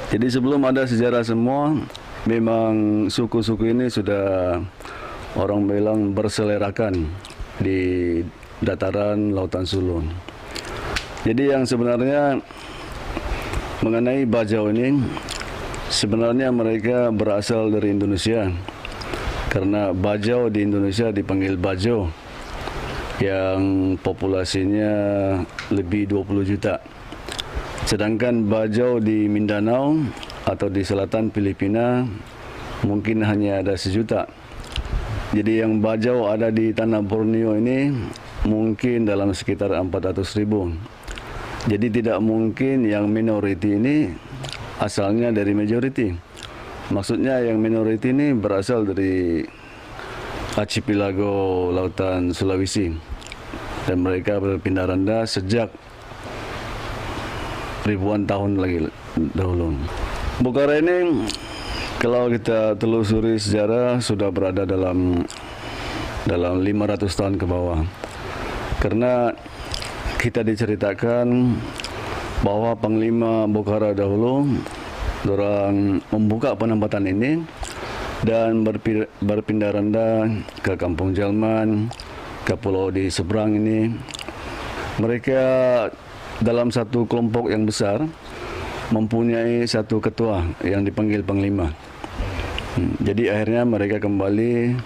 Jadi sebelum ada sejarah semua, memang suku-suku ini sudah orang bilang berselerakan di dataran Lautan Sulu. Jadi yang sebenarnya mengenai Bajau ini, sebenarnya mereka berasal dari Indonesia. Karena Bajau di Indonesia dipanggil Bajo, yang populasinya lebih 20 juta. Sedangkan Bajau di Mindanao atau di selatan Filipina mungkin hanya ada 1 juta. Jadi yang Bajau ada di tanah Borneo ini mungkin dalam sekitar 400.000. Jadi tidak mungkin yang minoriti ini asalnya dari majority. Maksudnya yang minoriti ini berasal dari archipelago Lautan Sulawesi, dan mereka berpindah rendah sejak ribuan tahun lagi dahulu. Bukhara ini kalau kita telusuri sejarah sudah berada dalam 500 tahun ke bawah. Karena kita diceritakan bahwa Panglima Bukhara dahulu dorang membuka penempatan ini dan berpindah rendah ke Kampung Jalman, ke pulau di seberang ini. Mereka dalam satu kelompok yang besar mempunyai satu ketua yang dipanggil Panglima. Jadi akhirnya mereka kembali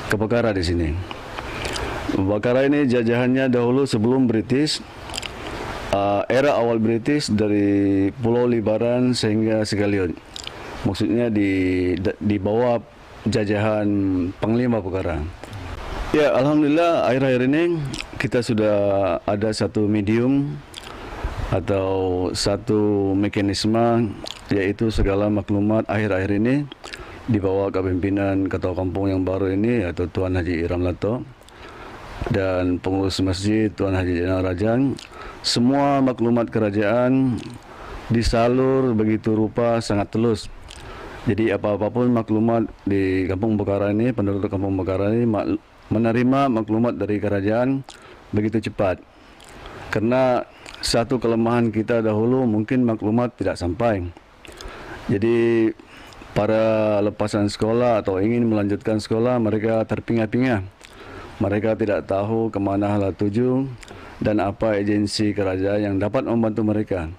ke Bukhara di sini. Bukhara ini jajahannya dahulu sebelum British, era awal British dari Pulau Libaran sehingga Segaliot. Maksudnya di bawah jajahan Panglima Bukhara. Ya, alhamdulillah akhir-akhir ini kita sudah ada satu medium atau satu mekanisme, yaitu segala maklumat akhir-akhir ini di bawah kepemimpinan Ketua Kampung yang baru ini, yaitu Tuan Haji Iram Lato. dan pengurus masjid Tuan Haji Zainal Rajang, semua maklumat kerajaan disalur begitu rupa sangat telus. Jadi apa-apapun maklumat di Kampung Bokara ini, penduduk Kampung Bokara ini menerima maklumat dari kerajaan begitu cepat. Karena satu kelemahan kita dahulu mungkin maklumat tidak sampai. Jadi para lepasan sekolah atau ingin melanjutkan sekolah, mereka terpinga-pinga. Mereka tidak tahu kemana hala tuju dan apa agensi kerajaan yang dapat membantu mereka.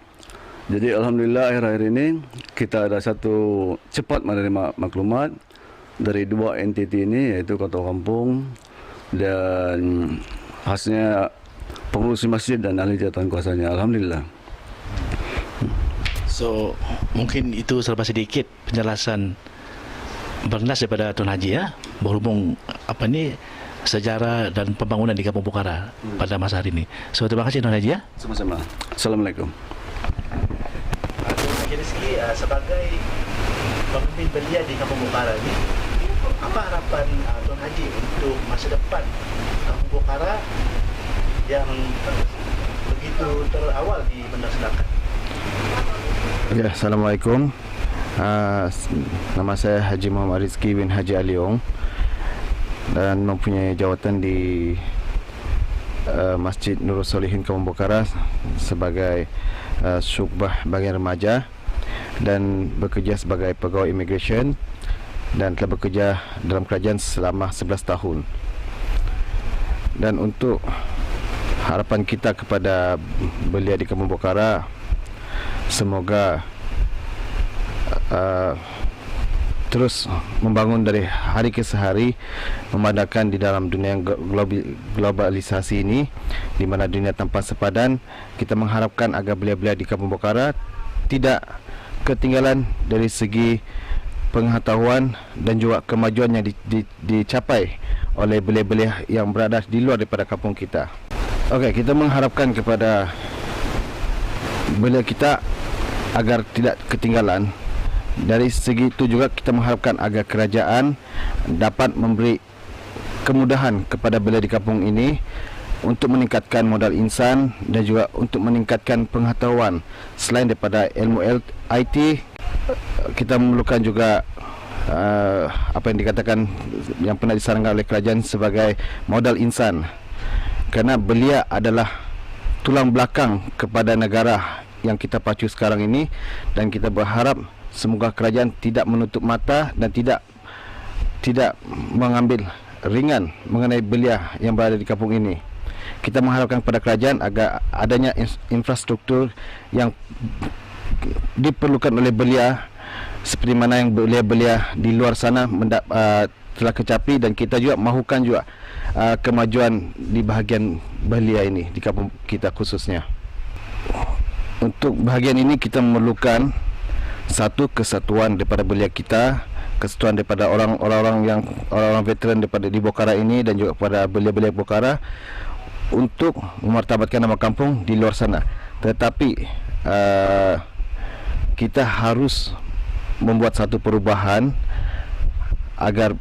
Jadi alhamdulillah akhir-akhir ini kita ada satu cepat menerima maklumat dari dua entiti ini, yaitu Ketua Kampung dan khasnya pengurus masjid dan ahli jabatan kuasanya. Alhamdulillah. So mungkin itu serba sedikit penjelasan bernas daripada Tuan Haji ya, berhubung apa ni sejarah dan pembangunan di Kampung Bokara pada masa hari ini. So terima kasih Tuan Haji ya. Sama-sama. Assalamualaikum. Tuan Haji Rizki, sebagai pemimpin belia di Kampung Bokara ini, apa harapan Tuan Haji untuk masa depan Kampung Bokara yang begitu terawal di Bandar Sedangkan? Ya, Assalamualaikum. Nama saya Haji Muhammad Rizki bin Haji Aliong dan mempunyai jawatan di Masjid Nurul Solihin Kampung Bokara sebagai Syukbah Bagian Remaja dan bekerja sebagai pegawai immigration dan telah bekerja dalam kerajaan selama 11 tahun. Dan untuk harapan kita kepada belia di Kampung Bokara, semoga terus membangun dari hari ke hari, memandangkan di dalam dunia yang globalisasi ini, di mana dunia tanpa sepadan. Kita mengharapkan agar belia-belia di Kampung Bokara tidak ketinggalan dari segi pengetahuan dan juga kemajuan yang dicapai oleh belia-belia yang berada di luar daripada kampung kita. Okey, kita mengharapkan kepada belia kita agar tidak ketinggalan. Dari segi itu juga kita mengharapkan agar kerajaan dapat memberi kemudahan kepada belia di kampung ini untuk meningkatkan modal insan dan juga untuk meningkatkan pengetahuan. Selain daripada ilmu IT, kita memerlukan juga apa yang dikatakan yang pernah disarankan oleh kerajaan sebagai modal insan. Kerana belia adalah tulang belakang kepada negara yang kita pacu sekarang ini, dan kita berharap semoga kerajaan tidak menutup mata dan tidak mengambil ringan mengenai belia yang berada di kampung ini. Kita mengharapkan kepada kerajaan agar adanya infrastruktur yang diperlukan oleh belia seperti mana yang belia-belia di luar sana telah kecapi, dan kita juga mahukan juga kemajuan di bahagian belia ini di kampung kita khususnya. Untuk bahagian ini kita memerlukan satu kesatuan daripada belia kita, kesatuan daripada orang-orang veteran daripada di Bokara ini dan juga kepada belia-belia Bokara untuk memartabatkan nama kampung di luar sana. Tetapi kita harus membuat satu perubahan agar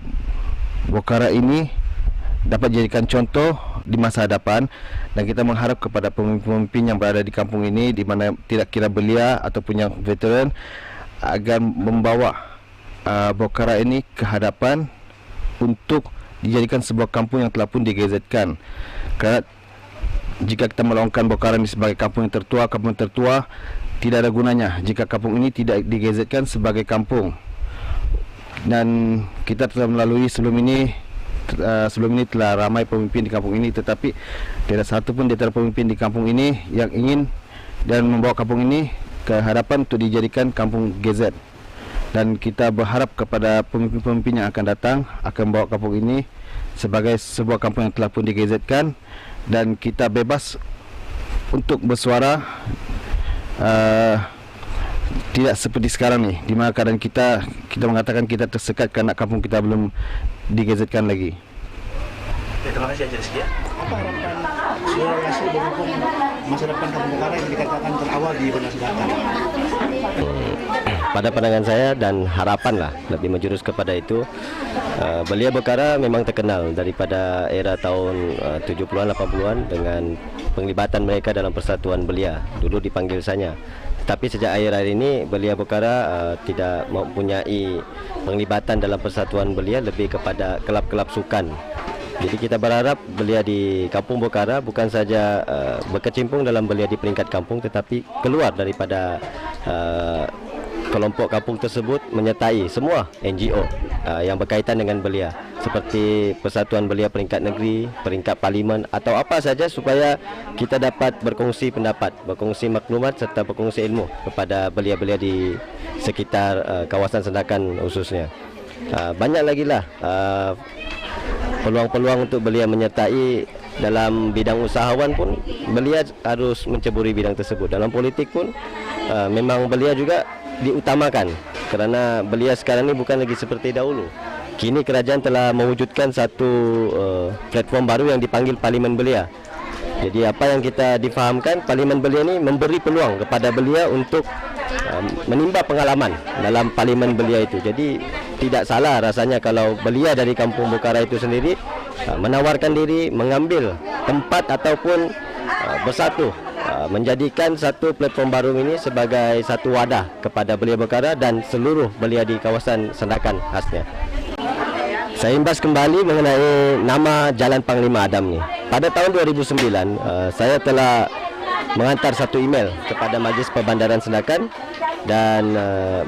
Bokara ini dapat dijadikan contoh di masa hadapan, dan kita mengharap kepada pemimpin-pemimpin yang berada di kampung ini, di mana tidak kira belia ataupun yang veteran, agar membawa Bokara ini ke hadapan untuk dijadikan sebuah kampung yang telah pun digazetkan. Kerana jika kita melongkan Bokara ini sebagai kampung yang tertua, tidak ada gunanya jika kampung ini tidak digazetkan sebagai kampung. Dan kita telah melalui sebelum ini telah ramai pemimpin di kampung ini, tetapi tidak satu pun di antara pemimpin di kampung ini yang ingin dan membawa kampung ini ke hadapan untuk dijadikan kampung GZ. Dan kita berharap kepada pemimpin-pemimpin yang akan datang akan membawa kampung ini sebagai sebuah kampung yang telah pun digazetkan, dan kita bebas untuk bersuara, tidak seperti sekarang ni, di mana keadaan kita mengatakan kita tersekat kerana kampung kita belum digazetkan lagi. Terima kasih Haji Rizki ya. Apa harapan Saudara Yasir berhubung masa depan Kampung Bokara yang dikatakan terawal di Bandar Sedangkan? pada pandangan saya dan harapan lah lebih menjurus kepada itu, Belia Bokara memang terkenal daripada era tahun 70-an 80-an dengan penglibatan mereka dalam Persatuan Belia. Dulu dipanggil Sanya. Tetapi sejak akhir-akhir ini Belia Bokara tidak mempunyai penglibatan dalam Persatuan Belia, lebih kepada kelab-kelab sukan. Jadi kita berharap belia di Kampung Bokara bukan saja berkecimpung dalam belia di peringkat kampung, tetapi keluar daripada kelompok kampung tersebut menyertai semua NGO yang berkaitan dengan belia, seperti Persatuan Belia peringkat negeri, peringkat parlimen atau apa saja, supaya kita dapat berkongsi pendapat, berkongsi maklumat serta berkongsi ilmu kepada belia-belia di sekitar kawasan Sandakan khususnya. Banyak lagi lah peluang-peluang untuk belia menyertai dalam bidang usahawan pun. Belia harus menceburi bidang tersebut. Dalam politik pun memang belia juga diutamakan, kerana belia sekarang ini bukan lagi seperti dahulu. Kini kerajaan telah mewujudkan satu platform baru yang dipanggil Parlimen Belia. Jadi apa yang kita difahamkan, Parlimen Belia ini memberi peluang kepada belia untuk menimba pengalaman dalam Parlimen Belia itu. Jadi tidak salah rasanya kalau belia dari Kampung Bokara itu sendiri menawarkan diri, mengambil tempat ataupun bersatu, menjadikan satu platform baru ini sebagai satu wadah kepada belia Bokara dan seluruh belia di kawasan Sandakan khasnya. Saya imbas kembali mengenai nama Jalan Panglima Adam ni. Pada tahun 2009, saya telah menghantar satu email kepada Majlis Perbandaran Sandakan dan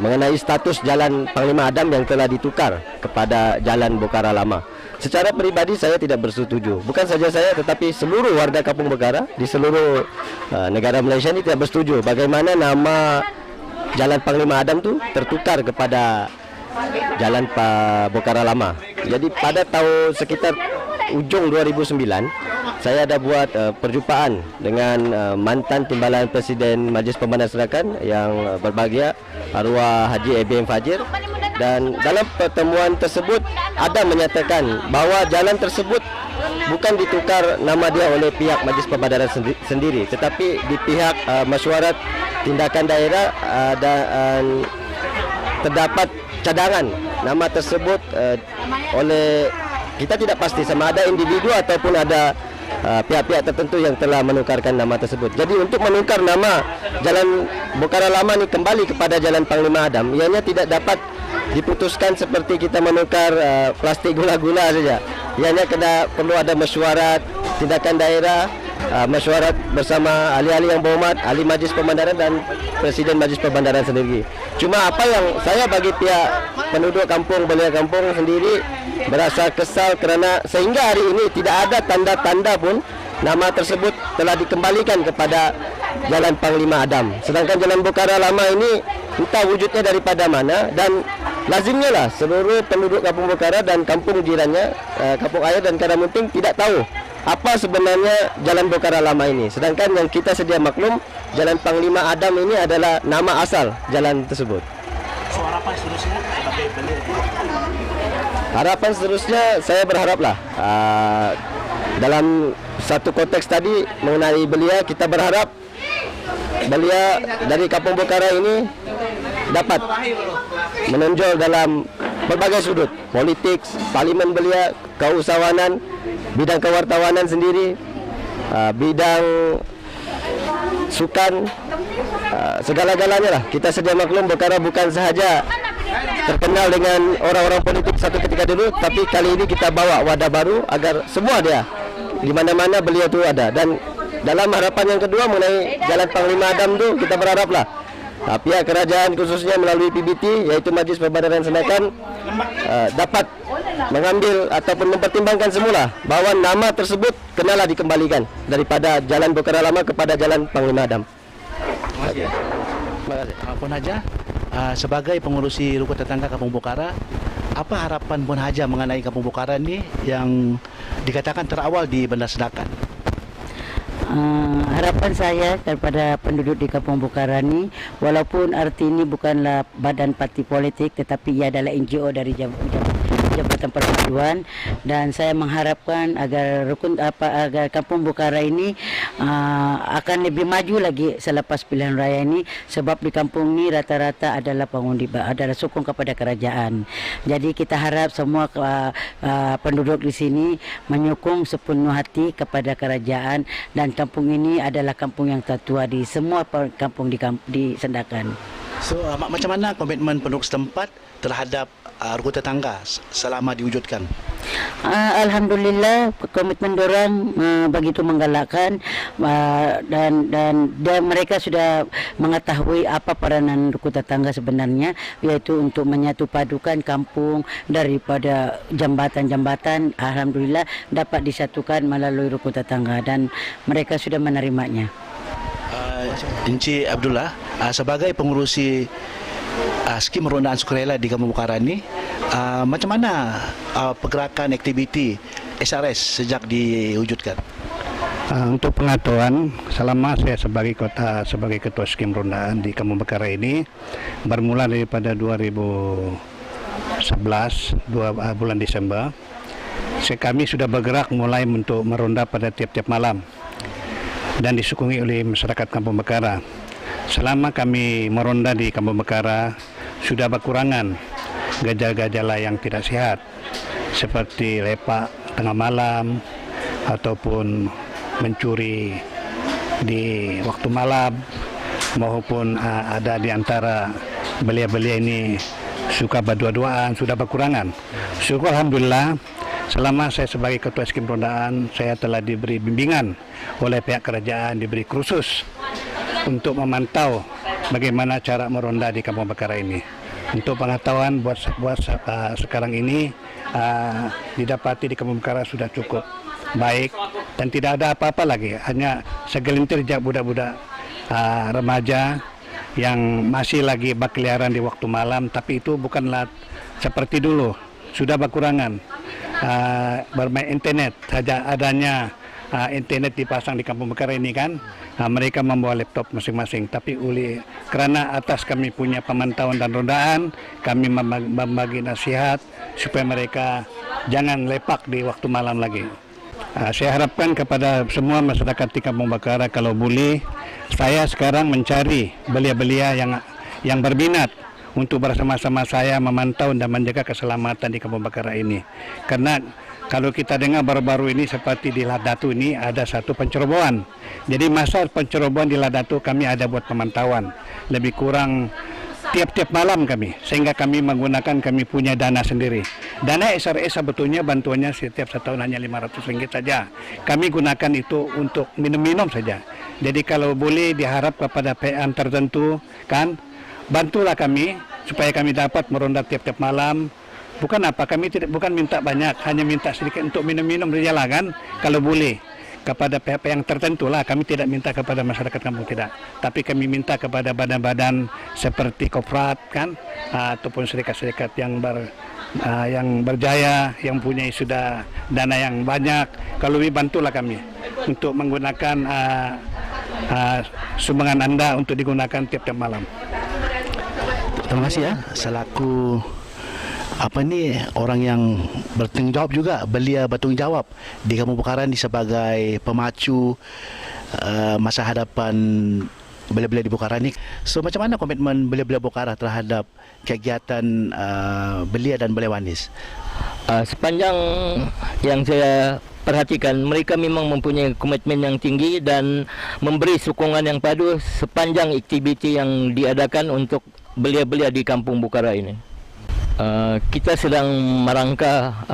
mengenai status Jalan Panglima Adam yang telah ditukar kepada Jalan Bokara Lama. Secara peribadi saya tidak bersetuju. Bukan saja saya, tetapi seluruh warga Kampung Bokara di seluruh negara Malaysia ini tidak bersetuju bagaimana nama Jalan Panglima Adam tu tertukar kepada Jalan Bokara Lama. Jadi pada tahun sekitar ujung 2009, saya ada buat perjumpaan dengan mantan Timbalan Presiden Majlis Perbandaran Sandakan yang berbahagia, arwah Haji ABM Fajir. Dan dalam pertemuan tersebut ada menyatakan bahawa jalan tersebut bukan ditukar nama dia oleh pihak Majlis Perbandaran sendiri, tetapi di pihak Mesyuarat Tindakan Daerah dan terdapat cadangan nama tersebut oleh, kita tidak pasti sama ada individu ataupun ada pihak-pihak tertentu yang telah menukarkan nama tersebut. Jadi untuk menukar nama Jalan Bokara Lama ni kembali kepada Jalan Panglima Adam, ianya tidak dapat diputuskan seperti kita menukar plastik gula-gula saja. Ianya perlu ada mesyuarat tindakan daerah, mesyuarat bersama ahli-ahli yang berhormat, ahli Majlis Perbandaran dan Presiden Majlis Perbandaran sendiri. Cuma apa yang saya bagi pihak penduduk kampung Belia Kampung sendiri berasa kesal kerana sehingga hari ini tidak ada tanda-tanda pun nama tersebut telah dikembalikan kepada Jalan Panglima Adam. Sedangkan Jalan Bokara Lama ini entah wujudnya daripada mana, dan lazimnya lah seluruh penduduk Kampung Bokara dan kampung jirannya, Kampung Ayer dan Karamunting tidak tahu apa sebenarnya Jalan Bokara Lama ini. Sedangkan yang kita sedia maklum, Jalan Panglima Adam ini adalah nama asal jalan tersebut. So harapan seterusnya sebagai belia? Harapan seterusnya saya berharaplah dalam satu konteks tadi mengenai belia, kita berharap belia dari Kampung Bokara ini dapat menonjol dalam berbagai sudut, politik, parlimen belia, keusahawanan, bidang kewartawanan sendiri, bidang sukan, segala-galanya lah. Kita sedia maklum Bokara bukan sahaja terkenal dengan orang-orang politik satu ketika dulu, tapi kali ini kita bawa wadah baru agar semua dia di mana-mana belia itu ada. Dan dalam harapan yang kedua mengenai Jalan Panglima Adam tu, kita berharaplah pihak kerajaan khususnya melalui PBT, iaitu Majlis Perbandaran Sandakan, dapat mengambil ataupun mempertimbangkan semula bahawa nama tersebut kenalah dikembalikan daripada Jalan Bokara Lama kepada Jalan Panglima Adam. Terima kasih. Puan Haja, sebagai pengurusi rukun tetangga Kampung Bokara, apa harapan Puan Haja mengenai Kampung Bokara ini yang dikatakan terawal di Bandar Sandakan? Harapan saya kepada penduduk di Kampung Bokara ni, walaupun arti ini bukanlah badan parti politik, tetapi ia adalah NGO dari Jabatan Jambatan Persatuan, dan saya mengharapkan agar agar Kampung Bukara ini akan lebih maju lagi selepas pilihan raya ini, sebab di kampung ini rata-rata adalah pengundi, adalah sokong kepada kerajaan. Jadi kita harap semua penduduk di sini menyokong sepenuh hati kepada kerajaan, dan kampung ini adalah kampung yang tertua di semua kampung di Sandakan. So macam mana komitmen penduduk setempat terhadap rukun tetangga selama diwujudkan? Alhamdulillah, komitmen dorang begitu menggalakkan, dan mereka sudah mengetahui apa peranan rukun tetangga sebenarnya, yaitu untuk menyatu padukan kampung daripada jambatan-jambatan. Alhamdulillah dapat disatukan melalui rukun tetangga, dan mereka sudah menerimanya. Encik Abdullah, sebagai pengurusi skim rondaan sukarela di Kampung Bukara ini, macam mana pergerakan aktiviti SRS sejak diwujudkan? Untuk pengetahuan, selama saya sebagai ketua skim rondaan di Kampung Bukara ini, bermula daripada 2011 bulan Desember, kami sudah bergerak mulai untuk meronda pada tiap-tiap malam dan disukungi oleh masyarakat Kampung Bukara. Selama kami meronda di Kampung Bukara, sudah berkurangan gejala-gejala yang tidak sehat, seperti lepak tengah malam ataupun mencuri di waktu malam, maupun ada di antara belia-belia ini suka berdua-duaan, sudah berkurangan. Syukur Alhamdulillah, selama saya sebagai ketua skim rondaan, saya telah diberi bimbingan oleh pihak kerajaan, diberi kursus untuk memantau bagaimana cara meronda di Kampung Bukara ini. Untuk pengetahuan buat sekarang ini didapati di Kampung Bukara sudah cukup baik dan tidak ada apa-apa lagi, hanya segelintir budak-budak remaja yang masih lagi berkeliaran di waktu malam, tapi itu bukanlah seperti dulu, sudah berkurangan. Bermain internet saja, adanya internet dipasang di Kampung Bukara ini kan, mereka membawa laptop masing-masing, tapi kerana atas kami punya pemantauan dan rondaan, kami membagi nasihat supaya mereka jangan lepak di waktu malam lagi. Saya harapkan kepada semua masyarakat di Kampung Bukara, kalau boleh, saya sekarang mencari belia-belia yang berminat untuk bersama-sama saya memantau dan menjaga keselamatan di Kampung Bukara ini. Karena kalau kita dengar baru-baru ini seperti di Ladatu ini ada satu pencerobohan. Jadi masa pencerobohan di Ladatu kami ada buat pemantauan. Lebih kurang tiap-tiap malam kami, sehingga kami punya dana sendiri. Dana SRS sebetulnya bantuannya setiap setahun hanya RM500 saja. Kami gunakan itu untuk minum-minum saja. Jadi kalau boleh diharap kepada PM tertentu kan, bantulah kami supaya kami dapat meronda tiap-tiap malam. Bukan apa, kami bukan minta banyak, hanya minta sedikit untuk minum-minum saja lah kan, kalau boleh. Kepada pihak yang tertentu lah, kami tidak minta kepada masyarakat kampung, tidak. Tapi kami minta kepada badan-badan seperti Koprat kan, ataupun serikat-serikat yang berjaya, yang punya sudah dana yang banyak. Kalau lebih bantulah kami untuk menggunakan sumbangan Anda untuk digunakan tiap-tiap malam. Terima kasih ya, selaku orang yang bertanggung jawab juga, belia bertanggung jawab di Kampung Bukara ini sebagai pemacu masa hadapan belia-belia di Bukara ini. So macam mana komitmen belia-belia Bukara terhadap kegiatan belia dan belia wanis? Sepanjang yang saya perhatikan, mereka memang mempunyai komitmen yang tinggi dan memberi sokongan yang padu sepanjang aktiviti yang diadakan untuk belia-belia di Kampung Bukara ini. Kita sedang merangka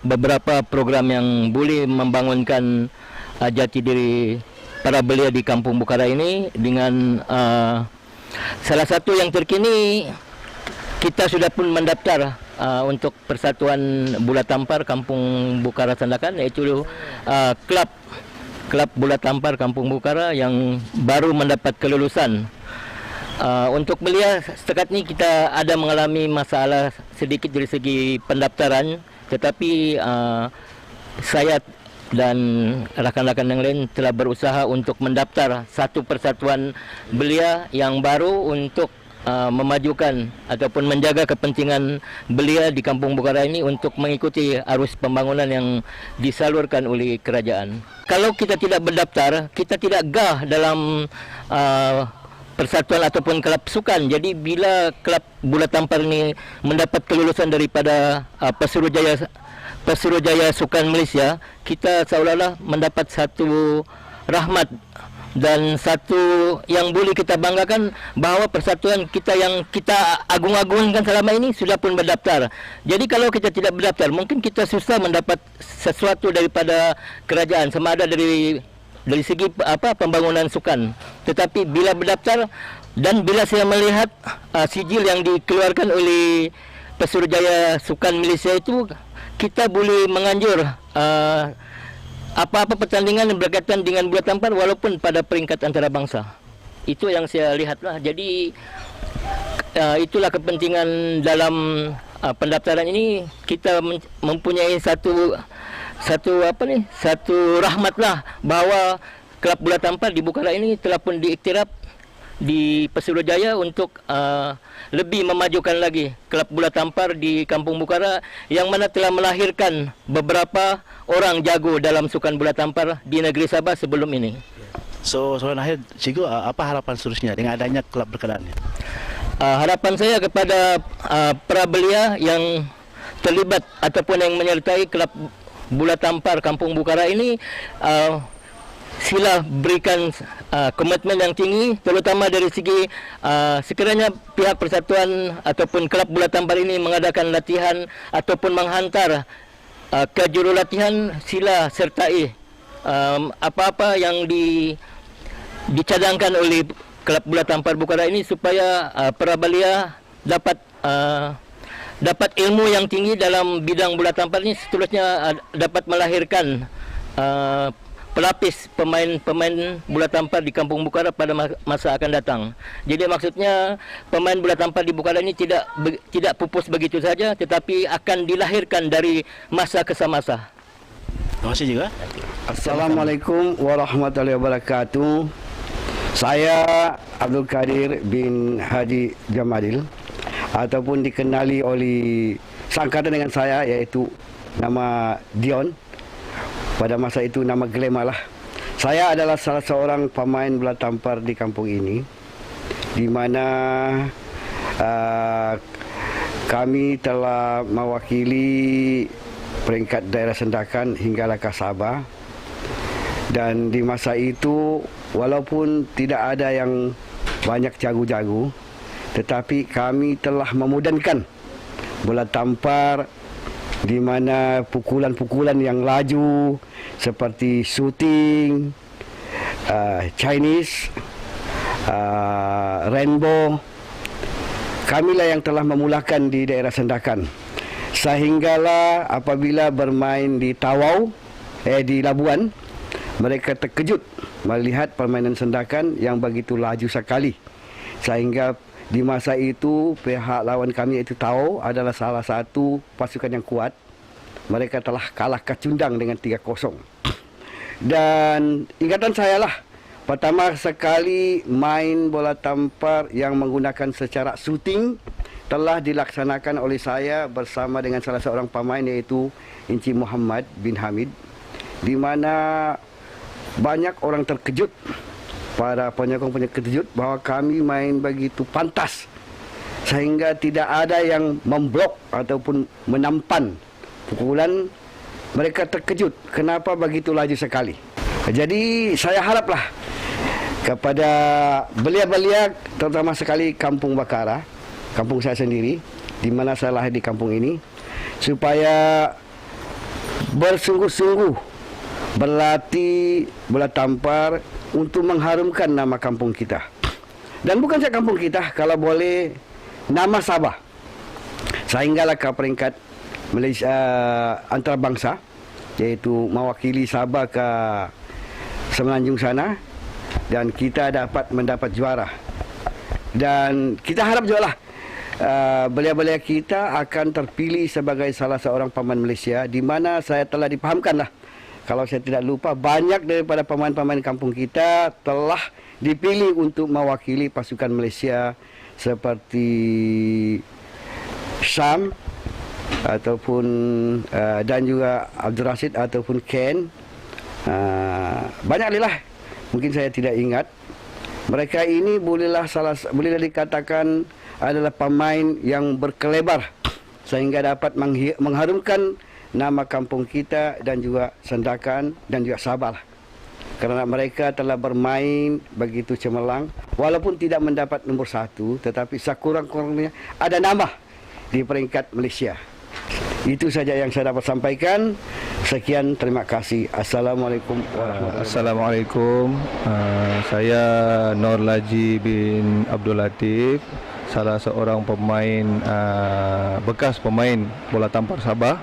beberapa program yang boleh membangunkan jati diri para belia di Kampung Bukara ini, dengan salah satu yang terkini kita sudah pun mendaftar untuk Persatuan Bola Tampar Kampung Bukara Sandakan, yaitu klub bola tampar Kampung Bukara yang baru mendapat kelulusan. Untuk belia setakat ini kita ada mengalami masalah sedikit dari segi pendaftaran, tetapi saya dan rakan-rakan yang lain telah berusaha untuk mendaftar satu persatuan belia yang baru untuk memajukan ataupun menjaga kepentingan belia di Kampung Bukara ini untuk mengikuti arus pembangunan yang disalurkan oleh kerajaan. Kalau kita tidak berdaftar, kita tidak gah dalam persatuan ataupun kelab sukan. Jadi bila kelab bola tampar ini mendapat kelulusan daripada Pesuruhjaya Sukan Malaysia, kita seolah-olah mendapat satu rahmat dan satu yang boleh kita banggakan bahawa persatuan kita yang kita agung-agungkan selama ini sudah pun berdaftar. Jadi kalau kita tidak berdaftar, mungkin kita susah mendapat sesuatu daripada kerajaan, sama ada dari segi pembangunan sukan. Tetapi bila berdaftar dan bila saya melihat sijil yang dikeluarkan oleh Pesuruhjaya Sukan Malaysia itu, kita boleh menganjur apa-apa pertandingan yang berkaitan dengan bola tampar walaupun pada peringkat antarabangsa. Itu yang saya lihatlah. Jadi itulah kepentingan dalam pendaftaran ini. Kita mempunyai satu rahmatlah bahawa kelab bola tampar di Bukara ini telah pun diiktiraf di Pesuruhjaya untuk lebih memajukan lagi kelab bola tampar di Kampung Bukara yang mana telah melahirkan beberapa orang jago dalam sukan bola tampar di negeri Sabah sebelum ini. So, soalan akhir, Cikgu, apa harapan seterusnya dengan adanya kelab berkenaan ini? Harapan saya kepada para belia yang terlibat ataupun yang menyertai kelab bola tampar Kampung Bukara ini, sila berikan komitmen yang tinggi, terutama dari segi sekiranya pihak persatuan ataupun kelab bola tampar ini mengadakan latihan ataupun menghantar ke jurulatihan, sila sertai apa-apa yang dicadangkan oleh kelab bola tampar Bukara ini supaya para belia dapat ilmu yang tinggi dalam bidang bola tampar ini, seterusnya dapat melahirkan pelapis pemain bola tampar di Kampung Bukara pada masa akan datang. Jadi maksudnya pemain bola tampar di Bukara ini tidak pupus begitu saja, tetapi akan dilahirkan dari masa ke masa. Terima kasih juga. Assalamualaikum warahmatullahi wabarakatuh. Saya Abdul Kadir bin Haji Jamadil, ataupun dikenali oleh sangkatan dengan saya, iaitu nama Dion. Pada masa itu nama glamour lah. Saya adalah salah seorang pemain bola tampar di kampung ini, di mana kami telah mewakili peringkat daerah Sendakan hinggalah ke Sabah. Dan di masa itu, walaupun tidak ada yang banyak jago-jago, tetapi kami telah memudahkan bola tampar di mana pukulan-pukulan yang laju seperti shooting, Chinese, rainbow, kamilah yang telah memulakan di daerah Sendakan. Sehinggalah apabila bermain di Tawau, di Labuan, mereka terkejut melihat permainan Sendakan yang begitu laju sekali. Sehingga di masa itu pihak lawan kami iaitu Tawau adalah salah satu pasukan yang kuat. Mereka telah kalah kecundang dengan 3-0. Dan ingatan saya lah, pertama sekali main bola tampar yang menggunakan secara shooting telah dilaksanakan oleh saya bersama dengan salah seorang pemain iaitu Encik Muhammad bin Hamid, di mana banyak orang terkejut, para penyokong terkejut bahawa kami main begitu pantas sehingga tidak ada yang memblok ataupun menampan pukulan. Mereka terkejut kenapa begitu laju sekali. Jadi saya haraplah kepada belia-belia, terutama sekali Kampung Bukara, kampung saya sendiri, di mana saya lahir di kampung ini, supaya bersungguh-sungguh berlatih bola tampar untuk mengharumkan nama kampung kita. Dan bukan saja kampung kita, kalau boleh nama Sabah, sehinggalah ke peringkat Malaysia antarabangsa, iaitu mewakili Sabah ke Semenanjung sana, dan kita dapat mendapat juara. Dan kita harap juga lah belia-belia kita akan terpilih sebagai salah seorang pemain Malaysia, di mana saya telah dipahamkan lah, kalau saya tidak lupa, banyak daripada pemain-pemain kampung kita telah dipilih untuk mewakili pasukan Malaysia seperti Syam ataupun dan juga Abdul Rashid ataupun Ken. Banyak lah, mungkin saya tidak ingat. Mereka ini bolehlah dikatakan adalah pemain yang berkelebar sehingga dapat mengharumkan nama kampung kita dan juga Sandakan dan juga Sabah. Kerana mereka telah bermain begitu cemerlang, walaupun tidak mendapat nombor 1, tetapi sekurang-kurangnya ada nama di peringkat Malaysia. Itu saja yang saya dapat sampaikan. Sekian, terima kasih. Assalamualaikum warahmatullahi wabarakatuh. Assalamualaikum. Saya Nur Laji bin Abdul Latif, salah seorang pemain bekas pemain bola tampar Sabah.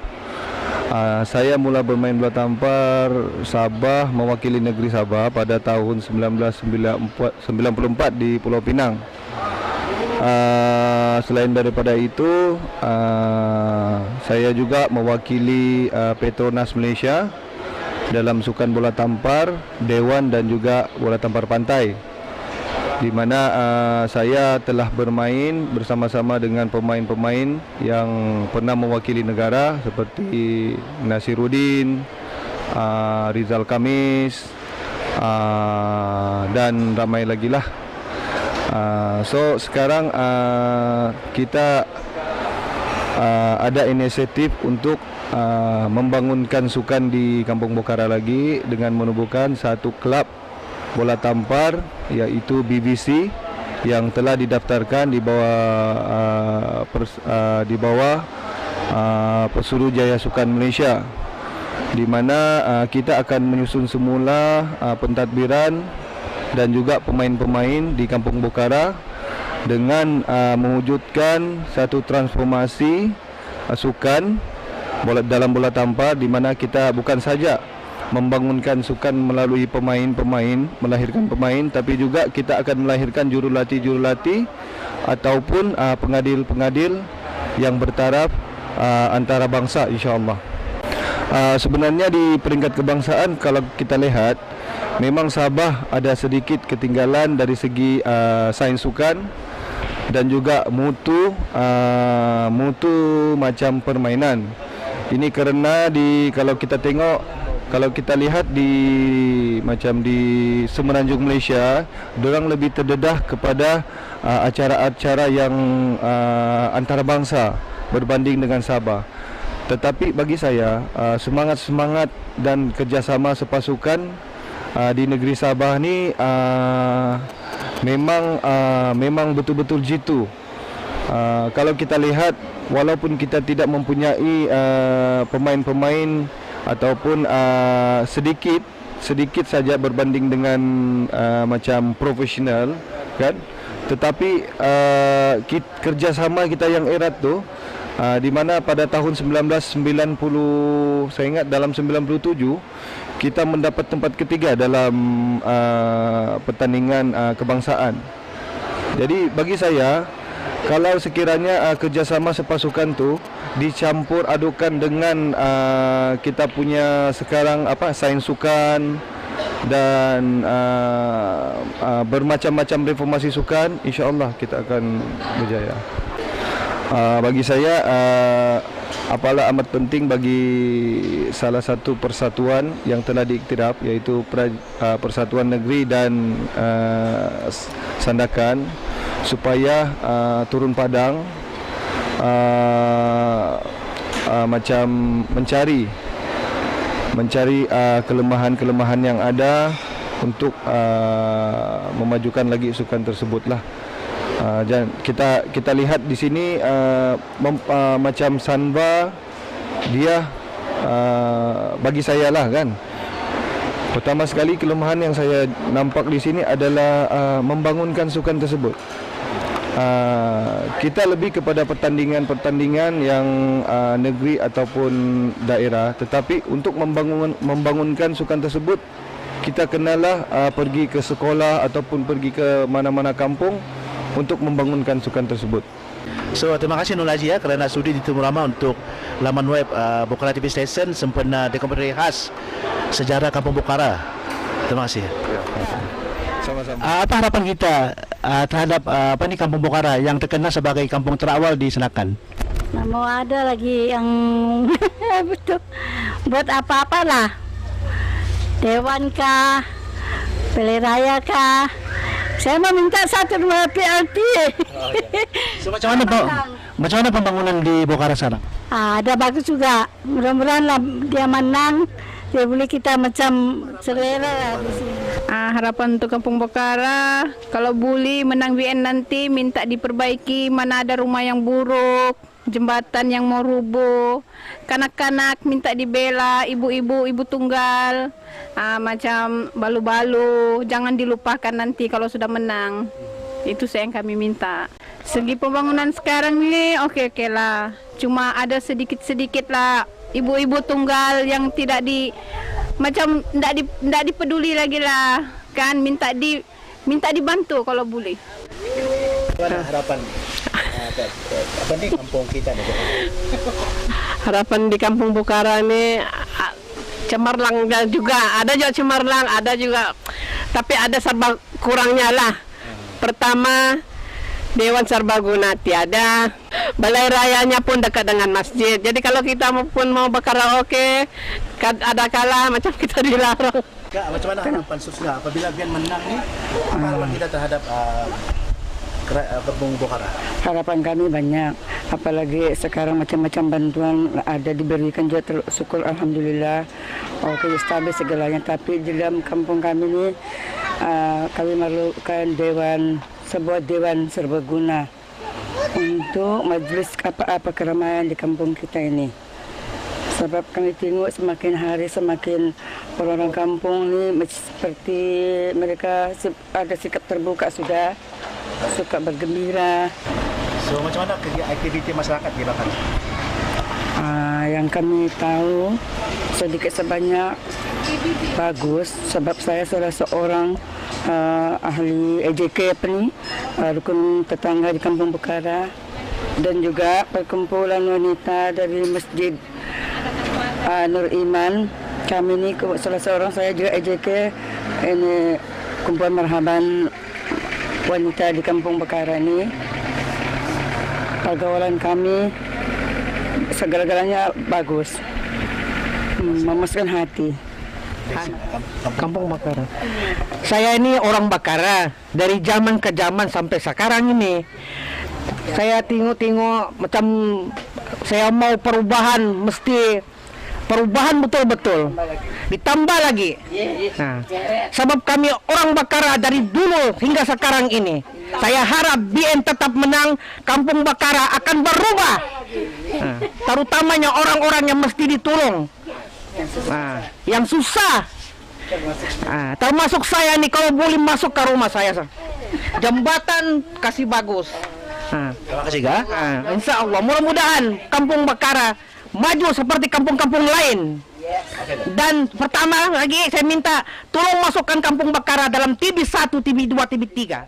Saya mula bermain bola tampar Sabah mewakili negeri Sabah pada tahun 1994 di Pulau Pinang. Selain daripada itu, saya juga mewakili Petronas Malaysia dalam sukan bola tampar Dewan dan juga bola tampar pantai, di mana saya telah bermain bersama-sama dengan pemain-pemain yang pernah mewakili negara seperti Nasiruddin, Rizal Kamis, dan ramai lagi lah. So sekarang kita ada inisiatif untuk membangunkan sukan di Kampung Bokara lagi dengan menubuhkan satu klub bola tampar, iaitu BBC, yang telah didaftarkan di bawah Pesuruhjaya Sukan Malaysia, di mana kita akan menyusun semula pentadbiran dan juga pemain-pemain di Kampung Bokara dengan mewujudkan satu transformasi sukan dalam bola tampar, di mana kita bukan saja membangunkan sukan melalui pemain-pemain, melahirkan pemain, tapi juga kita akan melahirkan jurulatih-jurulatih ataupun pengadil-pengadil yang bertaraf antara bangsa, insya-Allah. Sebenarnya di peringkat kebangsaan, kalau kita lihat, memang Sabah ada sedikit ketinggalan dari segi sains sukan dan juga mutu macam permainan. Ini kerana kalau kita lihat di Semenanjung Malaysia, dorang lebih terdedah kepada acara-acara yang antarabangsa berbanding dengan Sabah. Tetapi bagi saya, semangat-semangat dan kerjasama sepasukan di negeri Sabah ni memang betul-betul jitu. Kalau kita lihat, walaupun kita tidak mempunyai pemain-pemain ataupun sedikit saja berbanding dengan macam profesional, kan, tetapi kerjasama kita yang erat tu, di mana pada tahun 1990, saya ingat dalam 97, kita mendapat tempat ketiga dalam pertandingan kebangsaan. Jadi bagi saya, kalau sekiranya kerjasama sepasukan tu dicampur adukan dengan kita punya sekarang sains sukan dan bermacam-macam reformasi sukan, insya-Allah kita akan berjaya. Bagi saya, apalah amat penting bagi salah satu persatuan yang telah diiktiraf, iaitu Persatuan Negeri dan Sandakan, supaya turun padang macam mencari kelemahan-kelemahan yang ada untuk memajukan lagi sukan tersebutlah. Dan kita lihat di sini macam Sanba, dia bagi saya lah, kan, pertama sekali kelemahan yang saya nampak di sini adalah membangunkan sukan tersebut. Kita lebih kepada pertandingan-pertandingan yang negeri ataupun daerah, tetapi untuk membangunkan sukan tersebut, kita kenalah pergi ke sekolah ataupun pergi ke mana-mana kampung untuk membangunkan sukan tersebut. So terima kasih Nur Laji kerana sudi ditemu ramai untuk laman web Bokara TV Station sempena dokumentari khas sejarah Kampung Bokara. Terima kasih. Sama-sama. Apa harapan kita terhadap Kampung Bokara yang terkenal sebagai kampung terawal di Senakan? Nah, mau ada lagi yang betul buat apa-apa lah. Dewan kah, Balai Raya kah? Saya meminta 1 2 PLT. So, macam mana pembangunan di Bokara sekarang? Ada bagus juga. Mudah-mudahan lah dia menang. Dia boleh kita macam selera lah di sini. Harapan untuk Kampung Bokara, kalau boleh menang BN nanti minta diperbaiki, mana ada rumah yang buruk, jembatan yang mau rubuh, kanak-kanak minta dibela, ibu-ibu, ibu tunggal, macam balu-balu, jangan dilupakan nanti kalau sudah menang. Itu saya yang kami minta. Segi pembangunan sekarang ini oke lah, cuma ada sedikit-sedikit lah ibu-ibu tunggal yang tidak dipeduli lagi lah, kan minta dibantu kalau boleh. Harapan kampung kita nih? Harapan di Kampung Bokara ini cemerlang juga, ada juga cemerlang, ada juga, tapi ada serba kurangnya lah. Pertama, Dewan Serbaguna tiada, Balai Rayanya pun dekat dengan masjid. Jadi kalau kita pun mau berkaraoke, ada kala macam kita dilarang. Kak, macam mana harapan Susga apabila BN menang nih? Apa harapan kita terhadap Kampung Bokara? Harapan kami banyak, apalagi sekarang macam-macam bantuan ada diberikan juga, syukur alhamdulillah. Oke, stabil segalanya. Tapi di dalam kampung kami ini kami memerlukan sebuah dewan serbaguna untuk majlis apa-apa keramaian di kampung kita ini. Sebab kami tengok semakin hari semakin orang-orang kampung ini seperti mereka ada sikap terbuka sudah, suka bergembira. So macam mana aktiviti masyarakat di Bokara? Yang kami tahu sedikit sebanyak bagus, sebab saya salah seorang ahli EJK rukun tetangga di Kampung Bokara, dan juga perkumpulan wanita dari Masjid Nur Iman. Kami ini salah seorang, saya juga EJK, ini kumpulan marhaban wanita di Kampung Bokara ini. Pergaulan kami segala-galanya bagus, memuaskan hati. Kampung Bokara. Saya ini orang Bokara dari zaman ke zaman sampai sekarang ini. Saya tengok macam saya mau perubahan, mesti perubahan betul-betul. Ditambah lagi. Nah, sebab kami orang Bokara dari dulu hingga sekarang ini. Saya harap BN tetap menang, Kampung Bokara akan berubah. Nah, terutamanya orang-orang yang mesti ditolong. Nah, yang susah. Termasuk saya nih, kalau boleh masuk ke rumah saya, jembatan kasih bagus. Terima kasih, Kak. Insya Allah, mudah-mudahan Kampung Bokara maju seperti kampung-kampung lain. Dan pertama lagi saya minta tolong masukkan Kampung Bokara dalam TV 1, TV 2, TV 3.